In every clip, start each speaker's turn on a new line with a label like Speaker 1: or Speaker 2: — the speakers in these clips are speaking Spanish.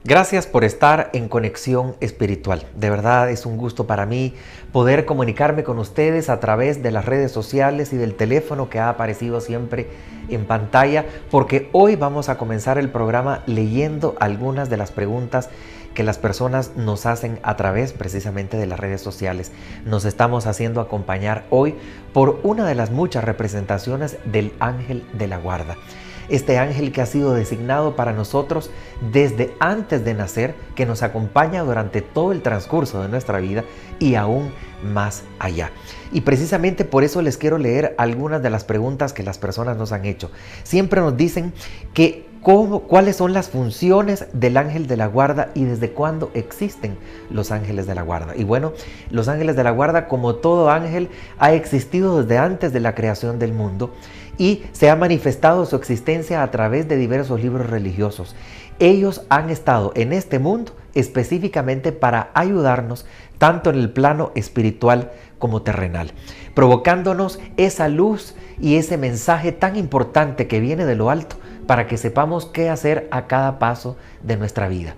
Speaker 1: Gracias por estar en Conexión Espiritual. De verdad es un gusto para mí poder comunicarme con ustedes a través de las redes sociales y del teléfono que ha aparecido siempre en pantalla, porque hoy vamos a comenzar el programa leyendo algunas de las preguntas que las personas nos hacen a través precisamente de las redes sociales. Nos estamos haciendo acompañar hoy por una de las muchas representaciones del ángel de la guarda. Este ángel que ha sido designado para nosotros desde antes de nacer, que nos acompaña durante todo el transcurso de nuestra vida y aún más allá. Y precisamente por eso les quiero leer algunas de las preguntas que las personas nos han hecho. Siempre nos dicen que cuáles son las funciones del ángel de la guarda y desde cuándo existen los ángeles de la guarda. Y bueno, los ángeles de la guarda, como todo ángel, ha existido desde antes de la creación del mundo y se ha manifestado su existencia a través de diversos libros religiosos. Ellos han estado en este mundo específicamente para ayudarnos tanto en el plano espiritual como terrenal, provocándonos esa luz y ese mensaje tan importante que viene de lo alto para que sepamos qué hacer a cada paso de nuestra vida.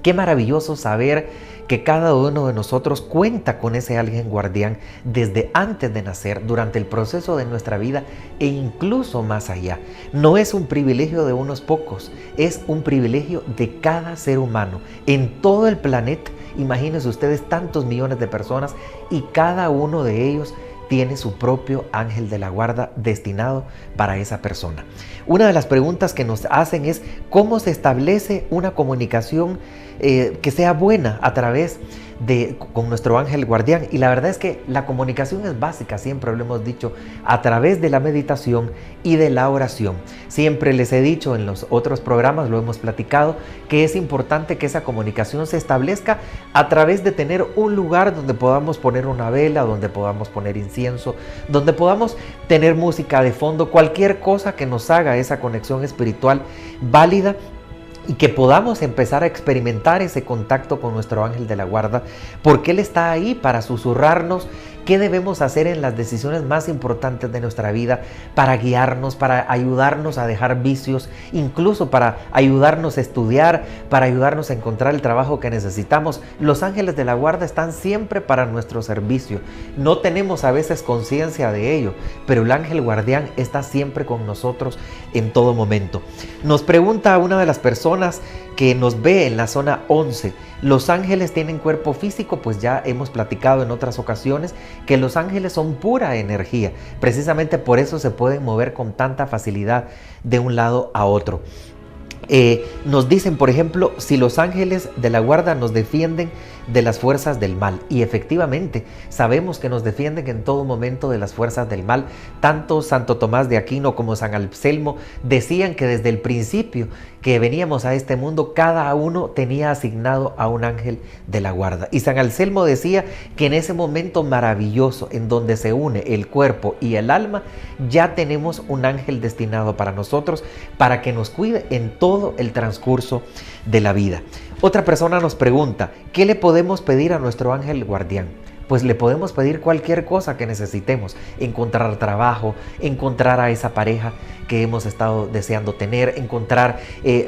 Speaker 1: Qué maravilloso saber que cada uno de nosotros cuenta con ese ángel guardián desde antes de nacer, durante el proceso de nuestra vida e incluso más allá. No es un privilegio de unos pocos, es un privilegio de cada ser humano en todo el planeta. Imagínense ustedes tantos millones de personas y cada uno de ellos tiene su propio ángel de la guarda destinado para esa persona. Una de las preguntas que nos hacen es cómo se establece una comunicación que sea buena a través con nuestro ángel guardián. Y la verdad es que la comunicación es básica, siempre lo hemos dicho, a través de la meditación y de la oración. Siempre les he dicho en los otros programas, lo hemos platicado, que es importante que esa comunicación se establezca a través de tener un lugar donde podamos poner una vela, donde podamos poner incienso, donde podamos tener música de fondo, cualquier cosa que nos haga esa conexión espiritual válida y que podamos empezar a experimentar ese contacto con nuestro ángel de la guarda, porque él está ahí para susurrarnos qué debemos hacer en las decisiones más importantes de nuestra vida, para guiarnos, para ayudarnos a dejar vicios, incluso para ayudarnos a estudiar, para ayudarnos a encontrar el trabajo que necesitamos. Los ángeles de la guarda están siempre para nuestro servicio. No tenemos a veces conciencia de ello, pero el ángel guardián está siempre con nosotros en todo momento. Nos pregunta una de las personas que nos ve en la zona 11, ¿los ángeles tienen cuerpo físico? Pues ya hemos platicado en otras ocasiones que los ángeles son pura energía. Precisamente por eso se pueden mover con tanta facilidad de un lado a otro. Nos dicen, por ejemplo, si los ángeles de la guarda nos defienden de las fuerzas del mal. Y efectivamente, sabemos que nos defienden en todo momento de las fuerzas del mal. Tanto Santo Tomás de Aquino como San Anselmo decían que desde el principio que veníamos a este mundo, cada uno tenía asignado a un ángel de la guarda. Y San Anselmo decía que en ese momento maravilloso en donde se une el cuerpo y el alma, ya tenemos un ángel destinado para nosotros, para que nos cuide en todo el transcurso de la vida. Otra persona nos pregunta, ¿qué le podemos pedir a nuestro ángel guardián? Pues le podemos pedir cualquier cosa que necesitemos, encontrar trabajo, encontrar a esa pareja que hemos estado deseando tener, encontrar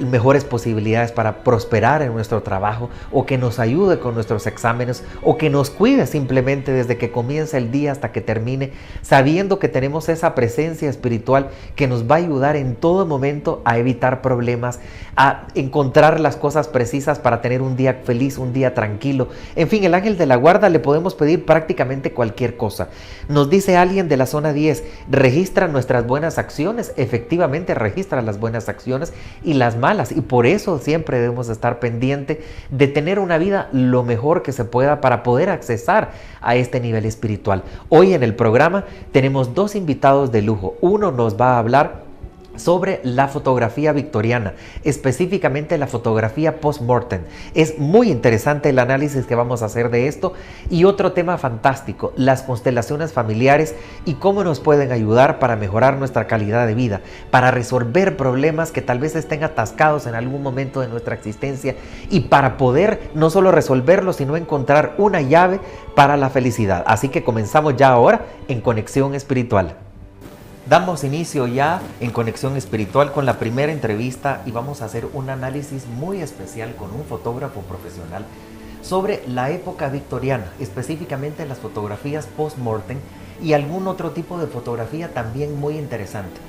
Speaker 1: mejores posibilidades para prosperar en nuestro trabajo, o que nos ayude con nuestros exámenes, o que nos cuide simplemente desde que comienza el día hasta que termine, sabiendo que tenemos esa presencia espiritual que nos va a ayudar en todo momento a evitar problemas, a encontrar las cosas precisas para tener un día feliz, un día tranquilo. En fin, el ángel de la guarda le podemos pedir prácticamente cualquier cosa. Nos dice alguien de la zona 10, registra nuestras buenas acciones. Efectivamente registra las buenas acciones y las malas, y por eso siempre debemos estar pendientes de tener una vida lo mejor que se pueda para poder accesar a este nivel espiritual. Hoy en el programa tenemos dos invitados de lujo. Uno nos va a hablar sobre la fotografía victoriana, específicamente la fotografía post-mortem. Es muy interesante el análisis que vamos a hacer de esto. Y otro tema fantástico, las constelaciones familiares y cómo nos pueden ayudar para mejorar nuestra calidad de vida, para resolver problemas que tal vez estén atascados en algún momento de nuestra existencia, y para poder no solo resolverlos, sino encontrar una llave para la felicidad. Así que comenzamos ya ahora en Conexión Espiritual. Damos inicio ya en Conexión Espiritual con la primera entrevista y vamos a hacer un análisis muy especial con un fotógrafo profesional sobre la época victoriana, específicamente las fotografías post-mortem y algún otro tipo de fotografía también muy interesante.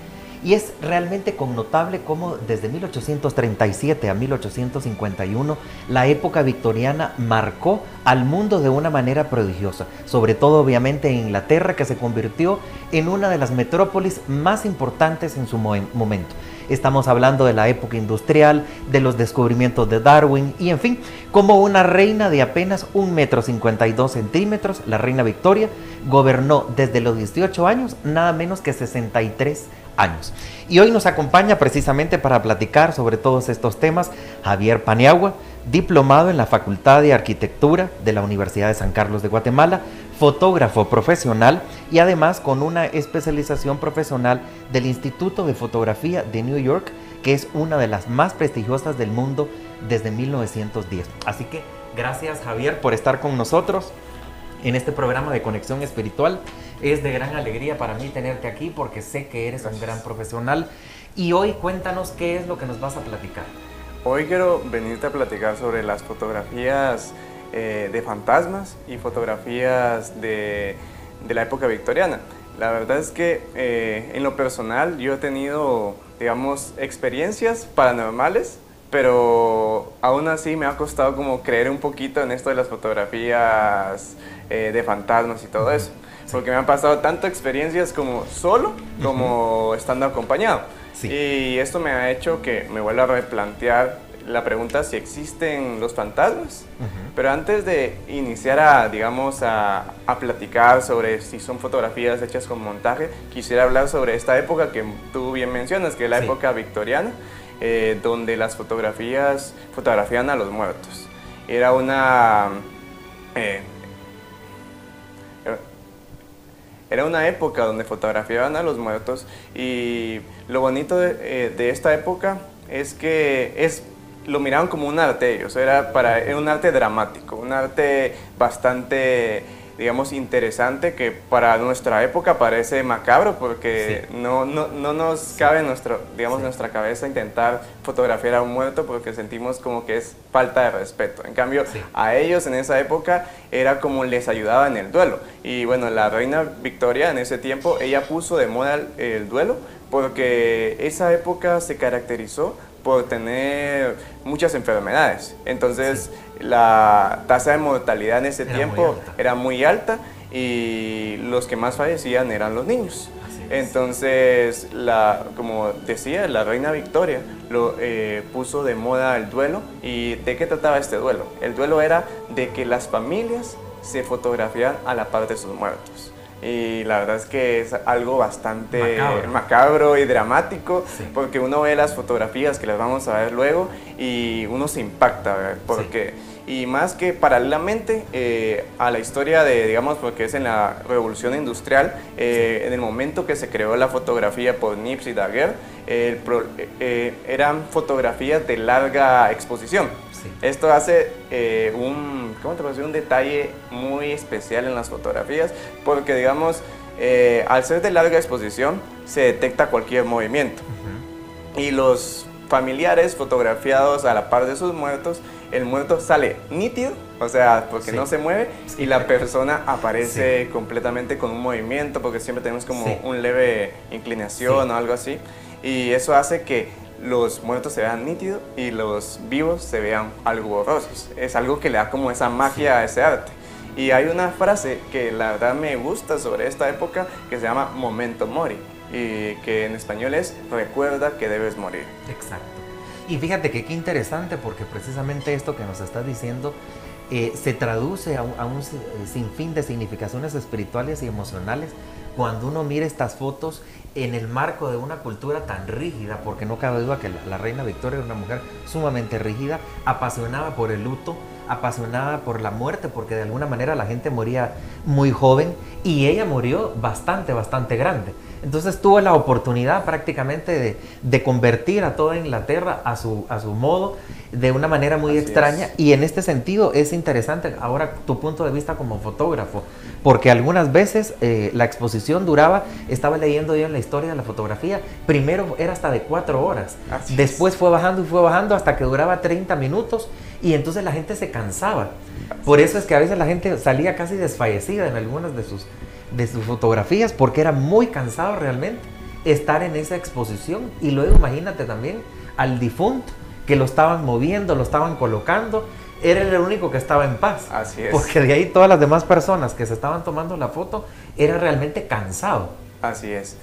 Speaker 1: Y es realmente connotable cómo desde 1837 a 1851 la época victoriana marcó al mundo de una manera prodigiosa, sobre todo obviamente en Inglaterra, que se convirtió en una de las metrópolis más importantes en su momento. Estamos hablando de la época industrial, de los descubrimientos de Darwin y en fin, como una reina de apenas 1,52 m, la reina Victoria gobernó desde los 18 años nada menos que 63 años. Y hoy nos acompaña precisamente para platicar sobre todos estos temas Javier Paniagua, diplomado en la Facultad de Arquitectura de la Universidad de San Carlos de Guatemala, fotógrafo profesional y además con una especialización profesional del Instituto de Fotografía de New York, que es una de las más prestigiosas del mundo desde 1910. Así que gracias, Javier, por estar con nosotros en este programa de Conexión Espiritual. Es de gran alegría para mí tenerte aquí porque sé que eres un gran profesional. Y hoy cuéntanos qué es lo que nos vas a platicar.
Speaker 2: Hoy quiero venirte a platicar sobre las fotografías de fantasmas y fotografías de la época victoriana. La verdad es que en lo personal yo he tenido, digamos, experiencias paranormales, pero aún así me ha costado como creer un poquito en esto de las fotografías de fantasmas y todo eso. Porque me han pasado tantas experiencias como solo, como estando acompañado. Sí. Y esto me ha hecho que me vuelva a replantear la pregunta si existen los fantasmas. Pero antes de iniciar a platicar sobre si son fotografías hechas con montaje, quisiera hablar sobre esta época que tú bien mencionas, que es la época victoriana, donde las fotografías fotografían a los muertos. Era una época donde fotografiaban a los muertos, y lo bonito de esta época es que lo miraban como un arte ellos, era un arte dramático, un arte bastante, digamos, interesante, que para nuestra época parece macabro porque no nos cabe en nuestra cabeza intentar fotografiar a un muerto porque sentimos como que es falta de respeto. En cambio, a ellos en esa época era como les ayudaba en el duelo. Y bueno, la reina Victoria en ese tiempo, ella puso de moda el duelo porque esa época se caracterizó por tener muchas enfermedades. Entonces, la tasa de mortalidad en ese tiempo era muy alta y los que más fallecían eran los niños. Entonces, como decía, la reina Victoria puso de moda el duelo. ¿Y de qué trataba este duelo? El duelo era de que las familias se fotografiaran a la par de sus muertos. Y la verdad es que es algo bastante macabro y dramático, porque uno ve las fotografías que las vamos a ver luego y uno se impacta, ¿verdad? Porque, y más que paralelamente a la historia porque es en la Revolución Industrial, en el momento que se creó la fotografía por Niepce y Daguerre, eran fotografías de larga exposición. Esto hace un detalle muy especial en las fotografías, porque digamos, al ser de larga exposición se detecta cualquier movimiento. Y los familiares fotografiados a la par de sus muertos, el muerto sale nítido, o sea, porque no se mueve, y la persona aparece completamente con un movimiento, porque siempre tenemos como un leve inclinación o algo así, y eso hace que los muertos se vean nítidos y los vivos se vean algo borrosos. Es algo que le da como esa magia a ese arte. Y hay una frase que la verdad me gusta sobre esta época que se llama Memento Mori, y que en español es recuerda que debes morir.
Speaker 1: Exacto. Y fíjate que qué interesante, porque precisamente esto que nos estás diciendo se traduce a un sinfín de significaciones espirituales y emocionales cuando uno mira estas fotos en el marco de una cultura tan rígida, porque no cabe duda que la reina Victoria era una mujer sumamente rígida, apasionada por el luto, apasionada por la muerte, porque de alguna manera la gente moría muy joven y ella murió bastante grande. Entonces tuvo la oportunidad prácticamente de convertir a toda Inglaterra a su modo, de una manera muy extraña. Y en este sentido es interesante ahora tu punto de vista como fotógrafo, porque algunas veces la exposición duraba, estaba leyendo yo en la historia de la fotografía, primero era hasta de 4 horas.
Speaker 2: Así
Speaker 1: Después fue bajando y fue bajando hasta que duraba 30 minutos y entonces la gente se cansaba. Por eso es que a veces la gente salía casi desfallecida en algunas de sus fotografías, porque era muy cansado realmente estar en esa exposición. Y luego imagínate también al difunto, que lo estaban moviendo, lo estaban colocando. Era el único que estaba en paz.
Speaker 2: Así es.
Speaker 1: Porque de ahí todas las demás personas que se estaban tomando la foto era realmente cansado.
Speaker 2: Así es.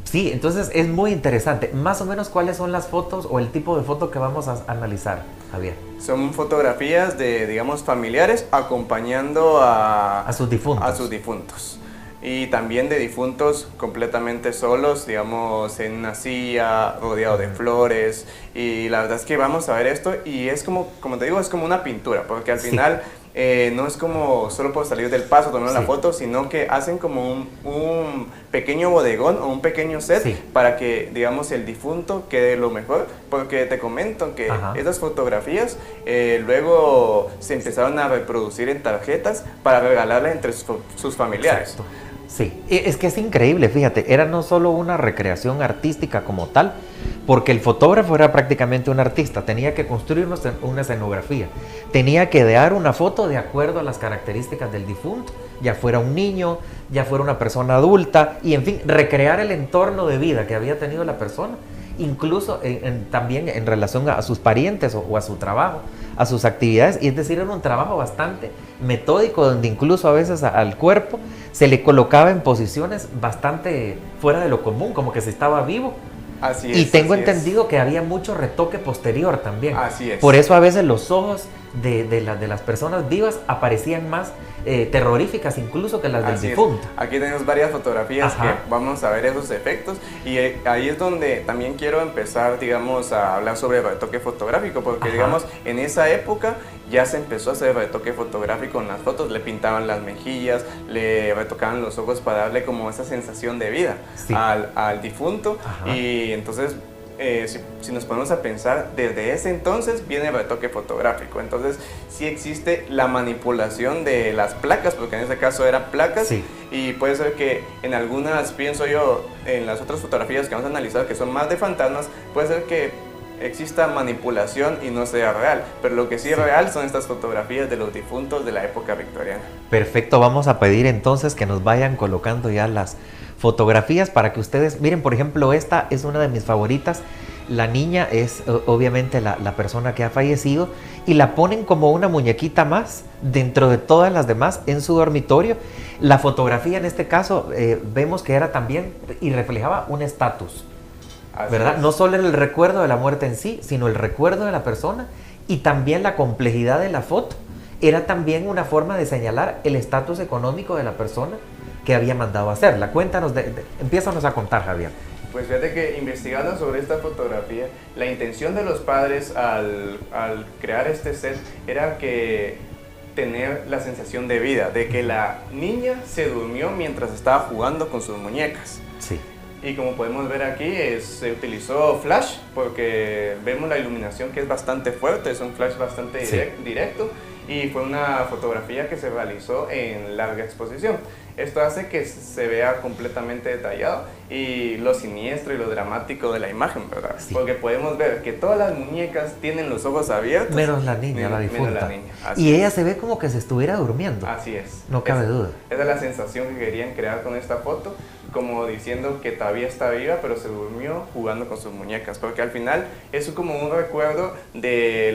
Speaker 1: Sí, entonces es muy interesante. Más o menos, ¿cuáles son las fotos o el tipo de foto que vamos a analizar, Javier?
Speaker 2: Son fotografías de, digamos, familiares acompañando a
Speaker 1: sus difuntos.
Speaker 2: A sus difuntos. Y también de difuntos completamente solos, digamos, en una silla, rodeado de flores. Y la verdad es que vamos a ver esto y es como te digo, es como una pintura, porque al final no es como solo por salir del paso, tomar la foto, sino que hacen como un pequeño bodegón o un pequeño set para que, digamos, el difunto quede lo mejor. Porque te comento que estas fotografías luego se empezaron a reproducir en tarjetas para regalarlas entre sus familiares.
Speaker 1: Exacto. Sí, es que es increíble, fíjate, era no solo una recreación artística como tal, porque el fotógrafo era prácticamente un artista, tenía que construir una escenografía, tenía que idear una foto de acuerdo a las características del difunto, ya fuera un niño, ya fuera una persona adulta, y en fin, recrear el entorno de vida que había tenido la persona, incluso también en relación a sus parientes o a su trabajo, a sus actividades, y es decir, era un trabajo bastante metódico, donde incluso a veces al cuerpo se le colocaba en posiciones bastante fuera de lo común, como que se estaba vivo.
Speaker 2: Así es.
Speaker 1: Y tengo entendido que había mucho retoque posterior también.
Speaker 2: Así es.
Speaker 1: Por eso a veces los ojos de las personas vivas aparecían más terroríficas incluso que las del difunto.
Speaker 2: Aquí tenemos varias fotografías que vamos a ver esos efectos y ahí es donde también quiero empezar, digamos, a hablar sobre el retoque fotográfico, porque digamos, en esa época ya se empezó a hacer retoque fotográfico en las fotos, le pintaban las mejillas, le retocaban los ojos para darle como esa sensación de vida al difunto. Y entonces si nos ponemos a pensar, desde ese entonces viene el retoque fotográfico. Entonces sí existe la manipulación de las placas, porque en este caso eran placas, y puede ser que en algunas, pienso yo, en las otras fotografías que vamos a analizar, que son más de fantasmas, puede ser que exista manipulación y no sea real, pero lo que sí es real son estas fotografías de los difuntos de la época victoriana.
Speaker 1: Perfecto, vamos a pedir entonces que nos vayan colocando ya las fotografías para que ustedes miren. Por ejemplo, esta es una de mis favoritas. La niña es obviamente la persona que ha fallecido y la ponen como una muñequita más dentro de todas las demás en su dormitorio. La fotografía en este caso vemos que era también y reflejaba un estatus, ¿verdad? No solo el recuerdo de la muerte en sí, sino el recuerdo de la persona, y también la complejidad de la foto era también una forma de señalar el estatus económico de la persona que había mandado a hacerla. Cuéntanos, empiézanos a contar, Javier.
Speaker 2: Pues fíjate que investigando sobre esta fotografía, la intención de los padres al crear este set era que tener la sensación de vida, de que la niña se durmió mientras estaba jugando con sus muñecas.
Speaker 1: Sí.
Speaker 2: Y como podemos ver aquí, se utilizó flash, porque vemos la iluminación que es bastante fuerte, es un flash bastante directo, y fue una fotografía que se realizó en larga exposición. Esto hace que se vea completamente detallado y lo siniestro y lo dramático de la imagen, ¿verdad? Sí. Porque podemos ver que todas las muñecas tienen los ojos abiertos.
Speaker 1: Menos la niña, la difunta.
Speaker 2: Menos la niña.
Speaker 1: Y ella se ve como que se estuviera durmiendo.
Speaker 2: Así es.
Speaker 1: No cabe duda.
Speaker 2: Esa es la sensación que querían crear con esta foto, como diciendo que todavía está viva, pero se durmió jugando con sus muñecas. Porque al final es como un recuerdo de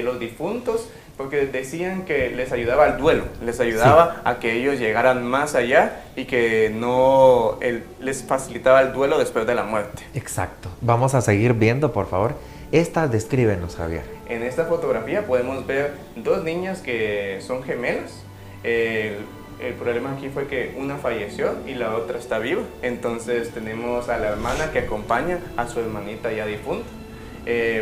Speaker 2: los difuntos, porque decían que les ayudaba al duelo, les ayudaba a que ellos llegaran más allá y que no les facilitaba el duelo después de la muerte.
Speaker 1: Exacto. Vamos a seguir viendo, por favor. Esta, descríbenos, Javier.
Speaker 2: En esta fotografía podemos ver dos niñas que son gemelas. El problema aquí fue que una falleció y la otra está viva. Entonces tenemos a la hermana que acompaña a su hermanita ya difunta.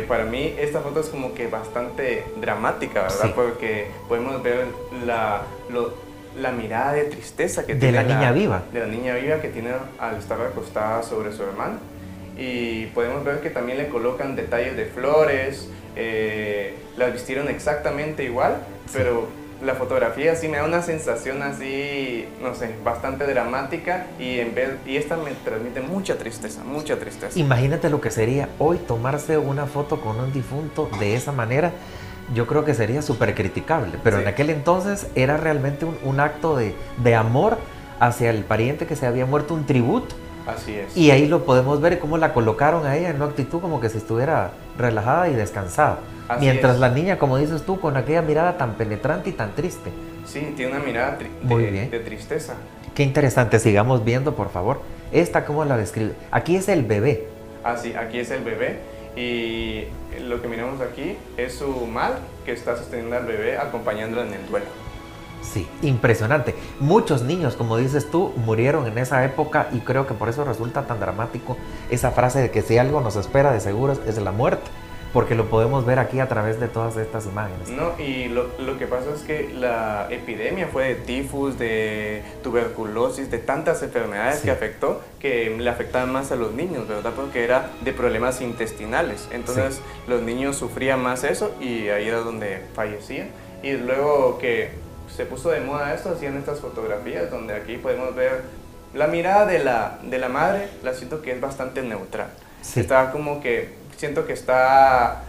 Speaker 2: Para mí esta foto es como que bastante dramática, ¿verdad? Sí. Porque podemos ver la mirada de tristeza que tiene
Speaker 1: la niña viva.
Speaker 2: De la niña viva que tiene al estar acostada sobre su hermana. Y podemos ver que también le colocan detalles de flores, las vistieron exactamente igual, pero la fotografía sí me da una sensación así, no sé, bastante dramática y esta me transmite mucha tristeza, mucha tristeza.
Speaker 1: Imagínate lo que sería hoy tomarse una foto con un difunto de esa manera. Yo creo que sería súper criticable, pero en aquel entonces era realmente un acto de amor hacia el pariente que se había muerto, un tributo.
Speaker 2: Así es.
Speaker 1: Y ahí lo podemos ver cómo la colocaron a ella en una actitud como que si estuviera relajada y descansada.
Speaker 2: Así
Speaker 1: Mientras
Speaker 2: es.
Speaker 1: la niña, como dices tú, con aquella mirada tan penetrante y tan triste.
Speaker 2: Sí, tiene una mirada
Speaker 1: Muy bien.
Speaker 2: de tristeza.
Speaker 1: Qué interesante, sigamos viendo, por favor. Esta, ¿cómo la describe? Aquí es el bebé.
Speaker 2: Ah, sí, aquí es el bebé y lo que miramos aquí es su madre que está sosteniendo al bebé acompañándolo en el duelo.
Speaker 1: Sí, impresionante. Muchos niños, como dices tú, murieron en esa época y creo que por eso resulta tan dramático esa frase de que si algo nos espera de seguro es la muerte, porque lo podemos ver aquí a través de todas estas imágenes.
Speaker 2: No, y lo que pasa es que la epidemia fue de tifus, de tuberculosis, de tantas enfermedades que afectó, que le afectaban más a los niños, ¿verdad? Porque era de problemas intestinales. Entonces los niños sufrían más eso y ahí era donde fallecían. Y luego que se puso de moda esto, hacían estas fotografías donde aquí podemos ver la mirada de la madre, la siento que es bastante neutral.
Speaker 1: Sí.
Speaker 2: Está como que, siento que está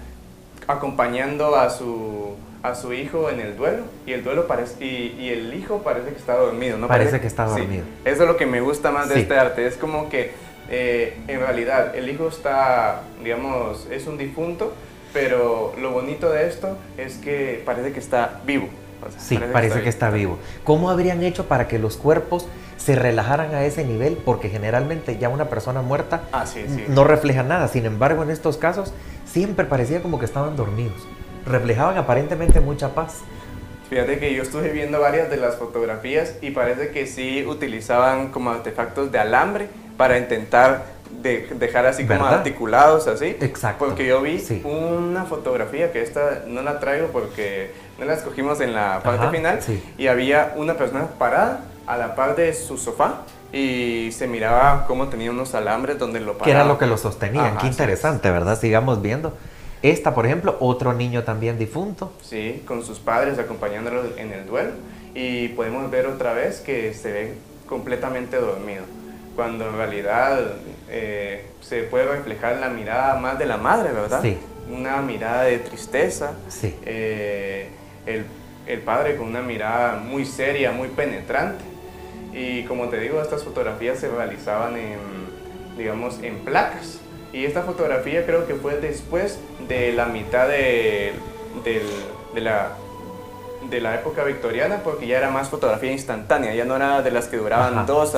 Speaker 2: acompañando a su hijo en el duelo y el duelo parece, y el hijo parece que está dormido, ¿no?
Speaker 1: Parece que está dormido.
Speaker 2: Sí, eso es lo que me gusta más de este arte, es como que en realidad el hijo está, digamos, es un difunto, pero lo bonito de esto es que parece que está vivo. O sea,
Speaker 1: sí, parece que está vivo. ¿Cómo habrían hecho para que los cuerpos se relajaran a ese nivel? Porque generalmente ya una persona muerta no refleja nada. Sin embargo, en estos casos siempre parecía como que estaban dormidos. Reflejaban aparentemente mucha paz.
Speaker 2: Fíjate que yo estuve viendo varias de las fotografías y parece que sí utilizaban como artefactos de alambre para intentar dejar así como articulados así.
Speaker 1: Exacto.
Speaker 2: Porque yo vi una fotografía que esta no la traigo porque no la escogimos en la parte final y había una persona parada a la par de su sofá y se miraba cómo tenía unos alambres donde lo paraban.
Speaker 1: Que era lo que lo sostenían. Qué interesante, ¿verdad? Sigamos viendo. Esta, por ejemplo, otro niño también difunto.
Speaker 2: Sí, con sus padres acompañándolo en el duelo y podemos ver otra vez que se ve completamente dormido, cuando en realidad se puede reflejar la mirada más de la madre, ¿verdad?
Speaker 1: Sí.
Speaker 2: Una mirada de tristeza.
Speaker 1: Sí.
Speaker 2: El padre con una mirada muy seria, muy penetrante. Y como te digo, estas fotografías se realizaban digamos, en placas. Y esta fotografía creo que fue después de la mitad de la época victoriana, porque ya era más fotografía instantánea, ya no era de las que duraban 2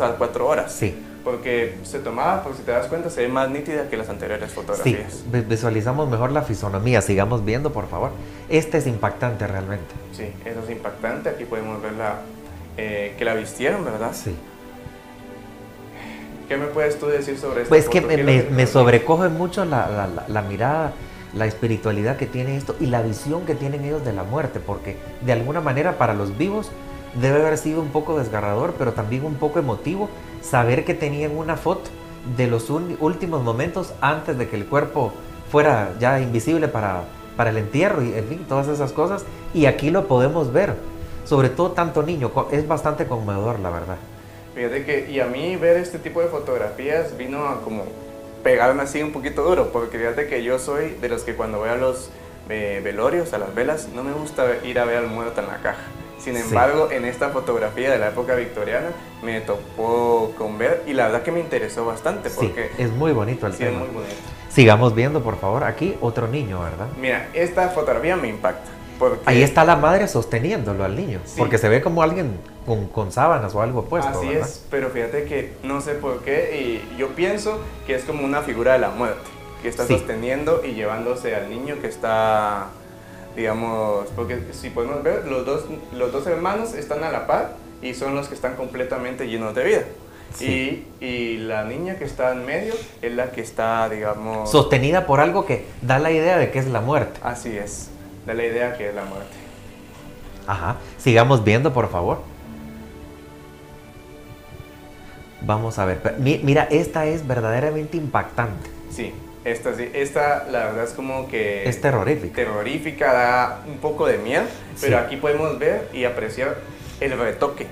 Speaker 2: a 4 horas.
Speaker 1: Sí.
Speaker 2: Porque se tomaba, porque si te das cuenta, se ve más nítida que las anteriores fotografías.
Speaker 1: Sí, visualizamos mejor la fisonomía. Sigamos viendo, por favor. Este es impactante realmente.
Speaker 2: Sí, eso es impactante. Aquí podemos ver que la vistieron, ¿verdad?
Speaker 1: Sí.
Speaker 2: ¿Qué me puedes tú decir sobre esto?
Speaker 1: Pues es que me sobrecoge mucho la mirada, la espiritualidad que tiene esto y la visión que tienen ellos de la muerte, porque de alguna manera para los vivos debe haber sido un poco desgarrador, pero también un poco emotivo saber que tenían una foto de los últimos momentos antes de que el cuerpo fuera ya invisible para el entierro y en fin, todas esas cosas. Y aquí lo podemos ver, sobre todo tanto niño, es bastante conmovedor, la verdad.
Speaker 2: Fíjate que, y a mí ver este tipo de fotografías vino a como pegarme así un poquito duro, porque fíjate que yo soy de los que cuando voy a los velorios, a las velas, no me gusta ir a ver al muerto en la caja. Sin embargo, en esta fotografía de la época victoriana me topó con ver y la verdad que me interesó bastante porque
Speaker 1: es muy bonito el tema.
Speaker 2: Es muy bonito.
Speaker 1: Sigamos viendo, por favor. Aquí otro niño, ¿verdad?
Speaker 2: Mira, esta fotografía me impacta. Porque
Speaker 1: ahí está la madre sosteniéndolo al niño, porque se ve como alguien con sábanas o algo puesto.
Speaker 2: Así
Speaker 1: ¿verdad?
Speaker 2: es, pero fíjate que no sé por qué y yo pienso que es como una figura de la muerte que está sosteniendo y llevándose al niño que está, digamos, porque si podemos ver, los dos hermanos están a la par y son los que están completamente llenos de vida. Y la niña que está en medio es la que está, digamos,
Speaker 1: sostenida por algo que da la idea de que es la muerte.
Speaker 2: Así es, da la idea que es la muerte.
Speaker 1: Ajá, sigamos viendo, por favor. Vamos a ver, mira, esta es verdaderamente impactante.
Speaker 2: Sí, Esta sí, esta la verdad es como que...
Speaker 1: Es terrorífica.
Speaker 2: Terrorífica, da un poco de miedo, pero
Speaker 1: Sí.
Speaker 2: aquí podemos ver y apreciar el retoque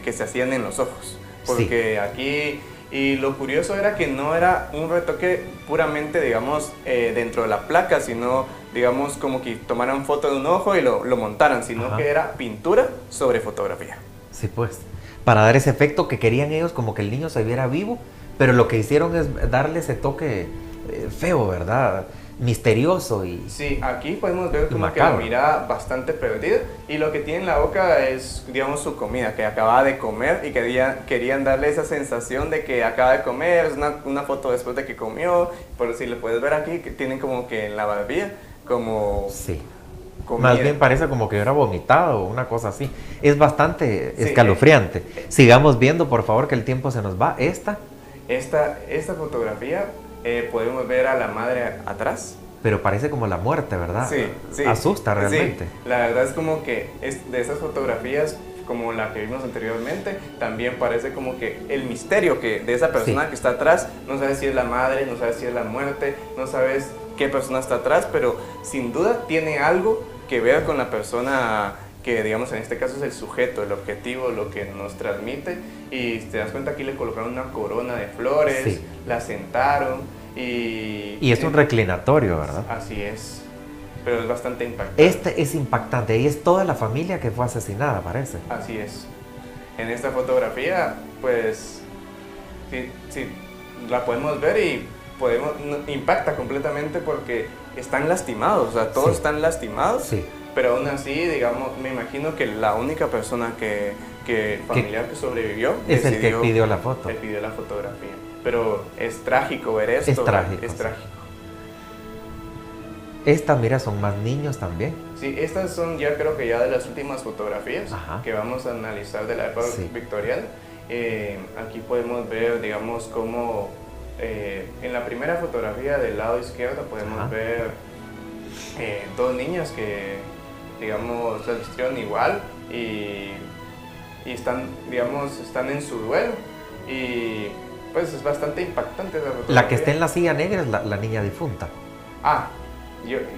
Speaker 2: que se hacían en los ojos.
Speaker 1: Sí.
Speaker 2: Porque aquí, y lo curioso era que no era un retoque puramente, digamos, dentro de la placa, sino, digamos, como que tomaran foto de un ojo y lo montaran, sino
Speaker 1: Ajá.
Speaker 2: que era pintura sobre fotografía.
Speaker 1: Sí, pues. Para dar ese efecto que querían ellos, como que el niño se viera vivo, pero lo que hicieron es darle ese toque feo, ¿verdad? Misterioso y
Speaker 2: Sí, aquí podemos ver como que la
Speaker 1: macabro.
Speaker 2: mirada bastante perdida y lo que tiene en la boca es, digamos, su comida, que acaba de comer y querían darle esa sensación de que acaba de comer, es una foto después de que comió, por si lo puedes ver aquí, que tienen como que en la barbilla, como
Speaker 1: Sí.
Speaker 2: comida.
Speaker 1: Más bien parece como que hubiera vomitado o una cosa así. Es bastante
Speaker 2: Sí,
Speaker 1: escalofriante. Sigamos viendo, por favor, que el tiempo se nos va.
Speaker 2: esta fotografía podemos ver a la madre atrás.
Speaker 1: Pero parece como la muerte, ¿verdad?
Speaker 2: Sí, sí.
Speaker 1: Asusta realmente.
Speaker 2: Sí, la verdad es como que de esas fotografías, como la que vimos anteriormente, también parece como que el misterio que de esa persona
Speaker 1: Sí.
Speaker 2: que está atrás, no sabes si es la madre, no sabes si es la muerte, no sabes qué persona está atrás, pero sin duda tiene algo que ver con la persona que, digamos, en este caso es el sujeto, el objetivo, lo que nos transmite. Y te das cuenta, aquí le colocaron una corona de flores,
Speaker 1: Sí.
Speaker 2: la sentaron y...
Speaker 1: Y es un reclinatorio, ¿verdad?
Speaker 2: Así es, pero es bastante impactante.
Speaker 1: Este es impactante y es toda la familia que fue asesinada, parece.
Speaker 2: Así es. En esta fotografía, pues, sí, la podemos ver y impacta completamente porque están lastimados, o sea, todos
Speaker 1: Sí.
Speaker 2: están lastimados,
Speaker 1: Sí.
Speaker 2: pero aún así, digamos, me imagino que la única persona familiar que sobrevivió
Speaker 1: Es el que pidió la foto.
Speaker 2: le pidió la fotografía. Pero es trágico ver esto.
Speaker 1: Es trágico,
Speaker 2: Es
Speaker 1: sí.
Speaker 2: trágico.
Speaker 1: Esta, mira, son más niños también.
Speaker 2: Sí, estas son ya creo que ya de las últimas fotografías
Speaker 1: Ajá.
Speaker 2: que vamos a analizar de la época
Speaker 1: Sí.
Speaker 2: victoriana. Aquí podemos ver, digamos, cómo en la primera fotografía del lado izquierdo podemos
Speaker 1: Ajá.
Speaker 2: ver dos niñas que, digamos, las vistieron igual y están, digamos, están en su duelo y pues es bastante impactante esa fotografía.
Speaker 1: La que está en la silla negra es la niña difunta.
Speaker 2: Ah,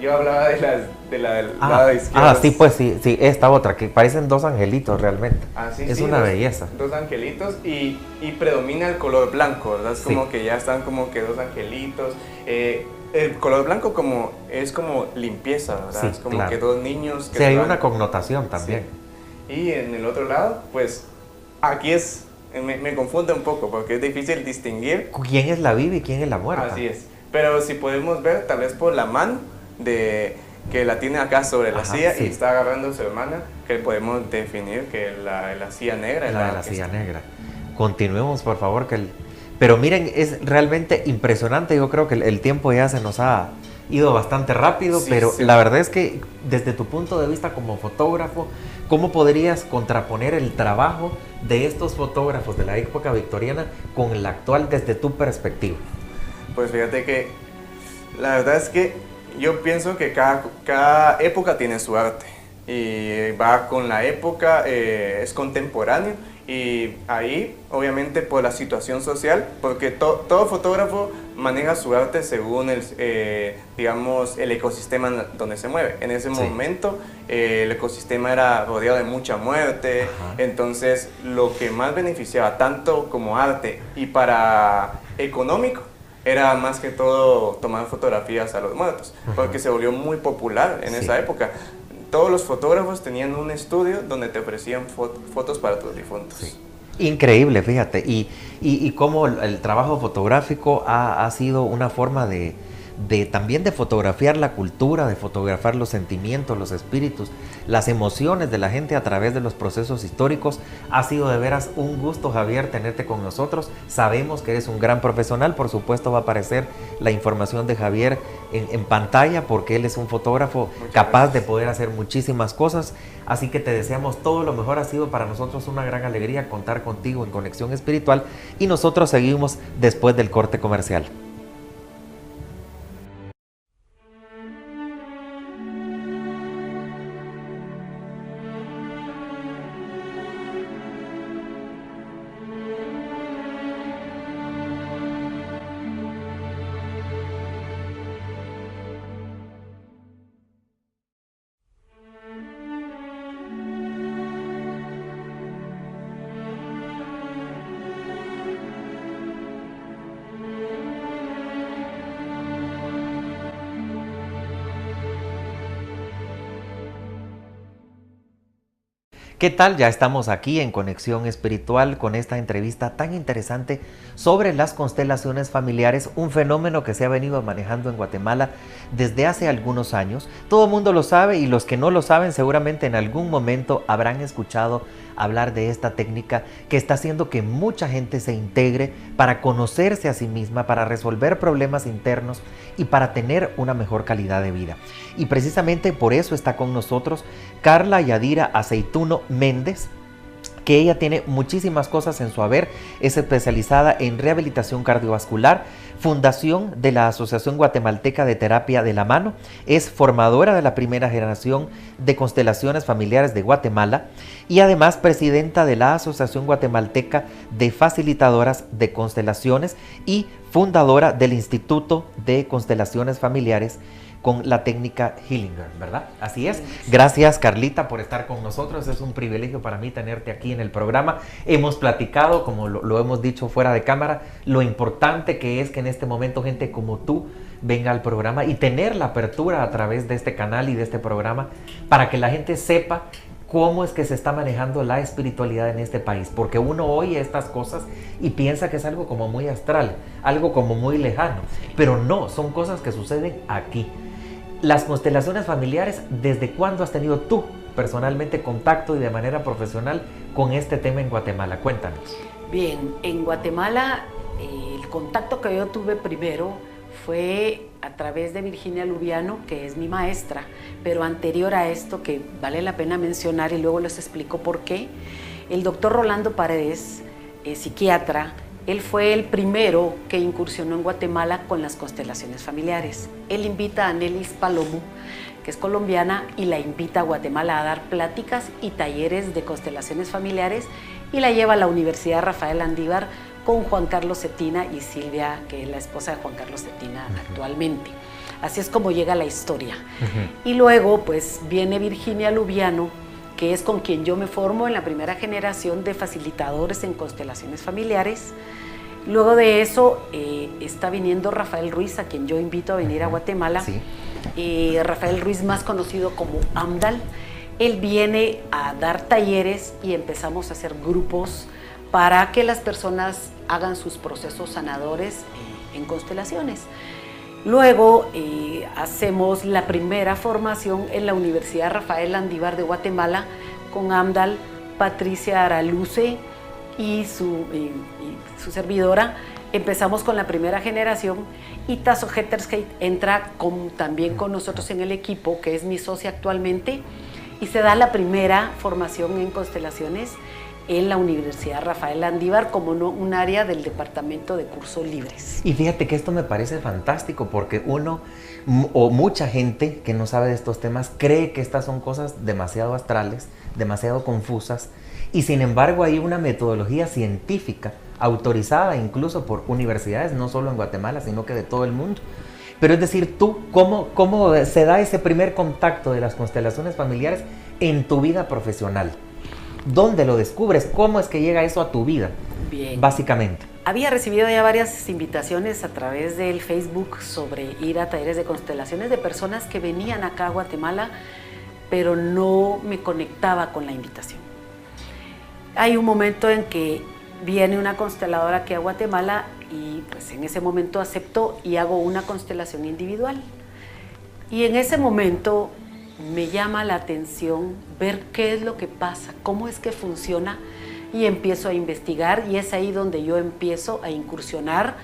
Speaker 2: yo hablaba de la del lado izquierdo.
Speaker 1: Sí, pues sí, esta otra, que parecen dos angelitos realmente.
Speaker 2: Sí,
Speaker 1: es
Speaker 2: sí,
Speaker 1: una belleza.
Speaker 2: Dos angelitos y predomina el color blanco, ¿verdad? Es
Speaker 1: Sí.
Speaker 2: como que ya están como que dos angelitos. El color blanco es como limpieza, ¿verdad?
Speaker 1: Sí,
Speaker 2: es como
Speaker 1: claro.
Speaker 2: que dos niños que
Speaker 1: Sí, hay
Speaker 2: se van.
Speaker 1: una connotación también.
Speaker 2: Sí. Y en el otro lado, pues aquí me confunde un poco porque es difícil distinguir.
Speaker 1: ¿Quién es la viva y quién es la muerta?
Speaker 2: Así es. Pero si podemos ver, tal vez por la mano que la tiene acá sobre la
Speaker 1: Ajá,
Speaker 2: silla
Speaker 1: sí.
Speaker 2: y está agarrando a su hermana, que podemos definir que la silla negra es
Speaker 1: La de la
Speaker 2: que
Speaker 1: silla
Speaker 2: está.
Speaker 1: negra. Continuemos, por favor. Pero miren, es realmente impresionante. Yo creo que el tiempo ya se nos ha ido bastante rápido,
Speaker 2: Sí,
Speaker 1: pero
Speaker 2: sí.
Speaker 1: la verdad es que desde tu punto de vista como fotógrafo, ¿cómo podrías contraponer el trabajo de estos fotógrafos de la época victoriana con el actual desde tu perspectiva?
Speaker 2: Pues fíjate que la verdad es que yo pienso que cada época tiene su arte y va con la época, es contemporáneo y ahí obviamente por la situación social, porque todo fotógrafo maneja su arte según digamos, el ecosistema donde se mueve. En ese
Speaker 1: Sí.
Speaker 2: momento el ecosistema era rodeado de mucha muerte,
Speaker 1: Ajá.
Speaker 2: entonces lo que más beneficiaba tanto como arte y para económico era más que todo tomar fotografías a los muertos, porque se volvió muy popular en
Speaker 1: Sí.
Speaker 2: esa época. Todos los fotógrafos tenían un estudio donde te ofrecían fotos para tus difuntos.
Speaker 1: Sí. Increíble, fíjate. Y cómo el trabajo fotográfico ha sido una forma también de fotografiar la cultura, de fotografiar los sentimientos, los espíritus, las emociones de la gente a través de los procesos históricos. Ha sido de veras un gusto, Javier, tenerte con nosotros. Sabemos que eres un gran profesional. Por supuesto va a aparecer la información de Javier en pantalla porque él es un fotógrafo capaz de poder hacer muchísimas cosas. Así que te deseamos todo lo mejor. Ha sido para nosotros una gran alegría contar contigo en Conexión Espiritual y nosotros seguimos después del corte comercial. ¿Qué tal? Ya estamos aquí en Conexión Espiritual con esta entrevista tan interesante sobre las constelaciones familiares, un fenómeno que se ha venido manejando en Guatemala desde hace algunos años. Todo el mundo lo sabe y los que no lo saben seguramente en algún momento habrán escuchado hablar de esta técnica que está haciendo que mucha gente se integre para conocerse a sí misma, para resolver problemas internos y para tener una mejor calidad de vida. Y precisamente por eso está con nosotros Carla Yadira Aceituno Méndez, que ella tiene muchísimas cosas en su haber. Es especializada en rehabilitación cardiovascular, fundación de la Asociación Guatemalteca de Terapia de la Mano, es formadora de la primera generación de constelaciones familiares de Guatemala y además presidenta de la Asociación Guatemalteca de Facilitadoras de Constelaciones y fundadora del Instituto de Constelaciones Familiares con la técnica Hillinger, ¿verdad? Así es. Gracias, Carlita, por estar con nosotros. Es un privilegio para mí tenerte aquí en el programa. Hemos platicado, como lo hemos dicho fuera de cámara, lo importante que es que en este momento gente como tú venga al programa y tener la apertura a través de este canal y de este programa para que la gente sepa cómo es que se está manejando la espiritualidad en este país, porque uno oye estas cosas y piensa que es algo como muy astral, algo como muy lejano, pero no, son cosas que suceden aquí. Las constelaciones familiares, ¿desde cuándo has tenido tú personalmente contacto y de manera profesional con este tema en Guatemala? Cuéntanos.
Speaker 3: Bien, en Guatemala el contacto que yo tuve primero fue a través de Virginia Lubiano, que es mi maestra, pero anterior a esto, que vale la pena mencionar y luego les explico por qué, el doctor Rolando Paredes, psiquiatra. Él fue el primero que incursionó en Guatemala con las constelaciones familiares. Él invita a Nelis Palomo, que es colombiana, y la invita a Guatemala a dar pláticas y talleres de constelaciones familiares y la lleva a la Universidad Rafael Landívar con Juan Carlos Cetina y Silvia, que es la esposa de Juan Carlos Cetina actualmente. Así es como llega la historia. Y luego pues viene Virginia Lubiano, que es con quien yo me formo en la primera generación de facilitadores en constelaciones familiares. Luego de eso está viniendo Rafael Ruiz, a quien yo invito a venir a Guatemala. Sí. Rafael Ruiz, más conocido como Amdal. Él viene a dar talleres y empezamos a hacer grupos para que las personas hagan sus procesos sanadores en constelaciones. Luego hacemos la primera formación en la Universidad Rafael Landívar de Guatemala con Amdal, Patricia Araluce y su servidora. Empezamos con la primera generación y Tasso Hetterskate entra también con nosotros en el equipo, que es mi socia actualmente, y se da la primera formación en constelaciones en la Universidad Rafael Landívar como un área del departamento de cursos libres.
Speaker 1: Y fíjate que esto me parece fantástico porque uno o mucha gente que no sabe de estos temas cree que estas son cosas demasiado astrales, demasiado confusas, y sin embargo hay una metodología científica autorizada incluso por universidades, no solo en Guatemala, sino que de todo el mundo. Pero es decir, tú, ¿cómo se da ese primer contacto de las constelaciones familiares en tu vida profesional? ¿Dónde lo descubres? ¿Cómo es que llega eso a tu vida? Bien. Básicamente.
Speaker 3: Había recibido ya varias invitaciones a través del Facebook sobre ir a talleres de constelaciones de personas que venían acá a Guatemala, pero no me conectaba con la invitación. Hay un momento en que viene una consteladora aquí a Guatemala y pues en ese momento acepto y hago una constelación individual. Y en ese momento me llama la atención ver qué es lo que pasa, cómo es que funciona, y empiezo a investigar, y es ahí donde yo empiezo a incursionar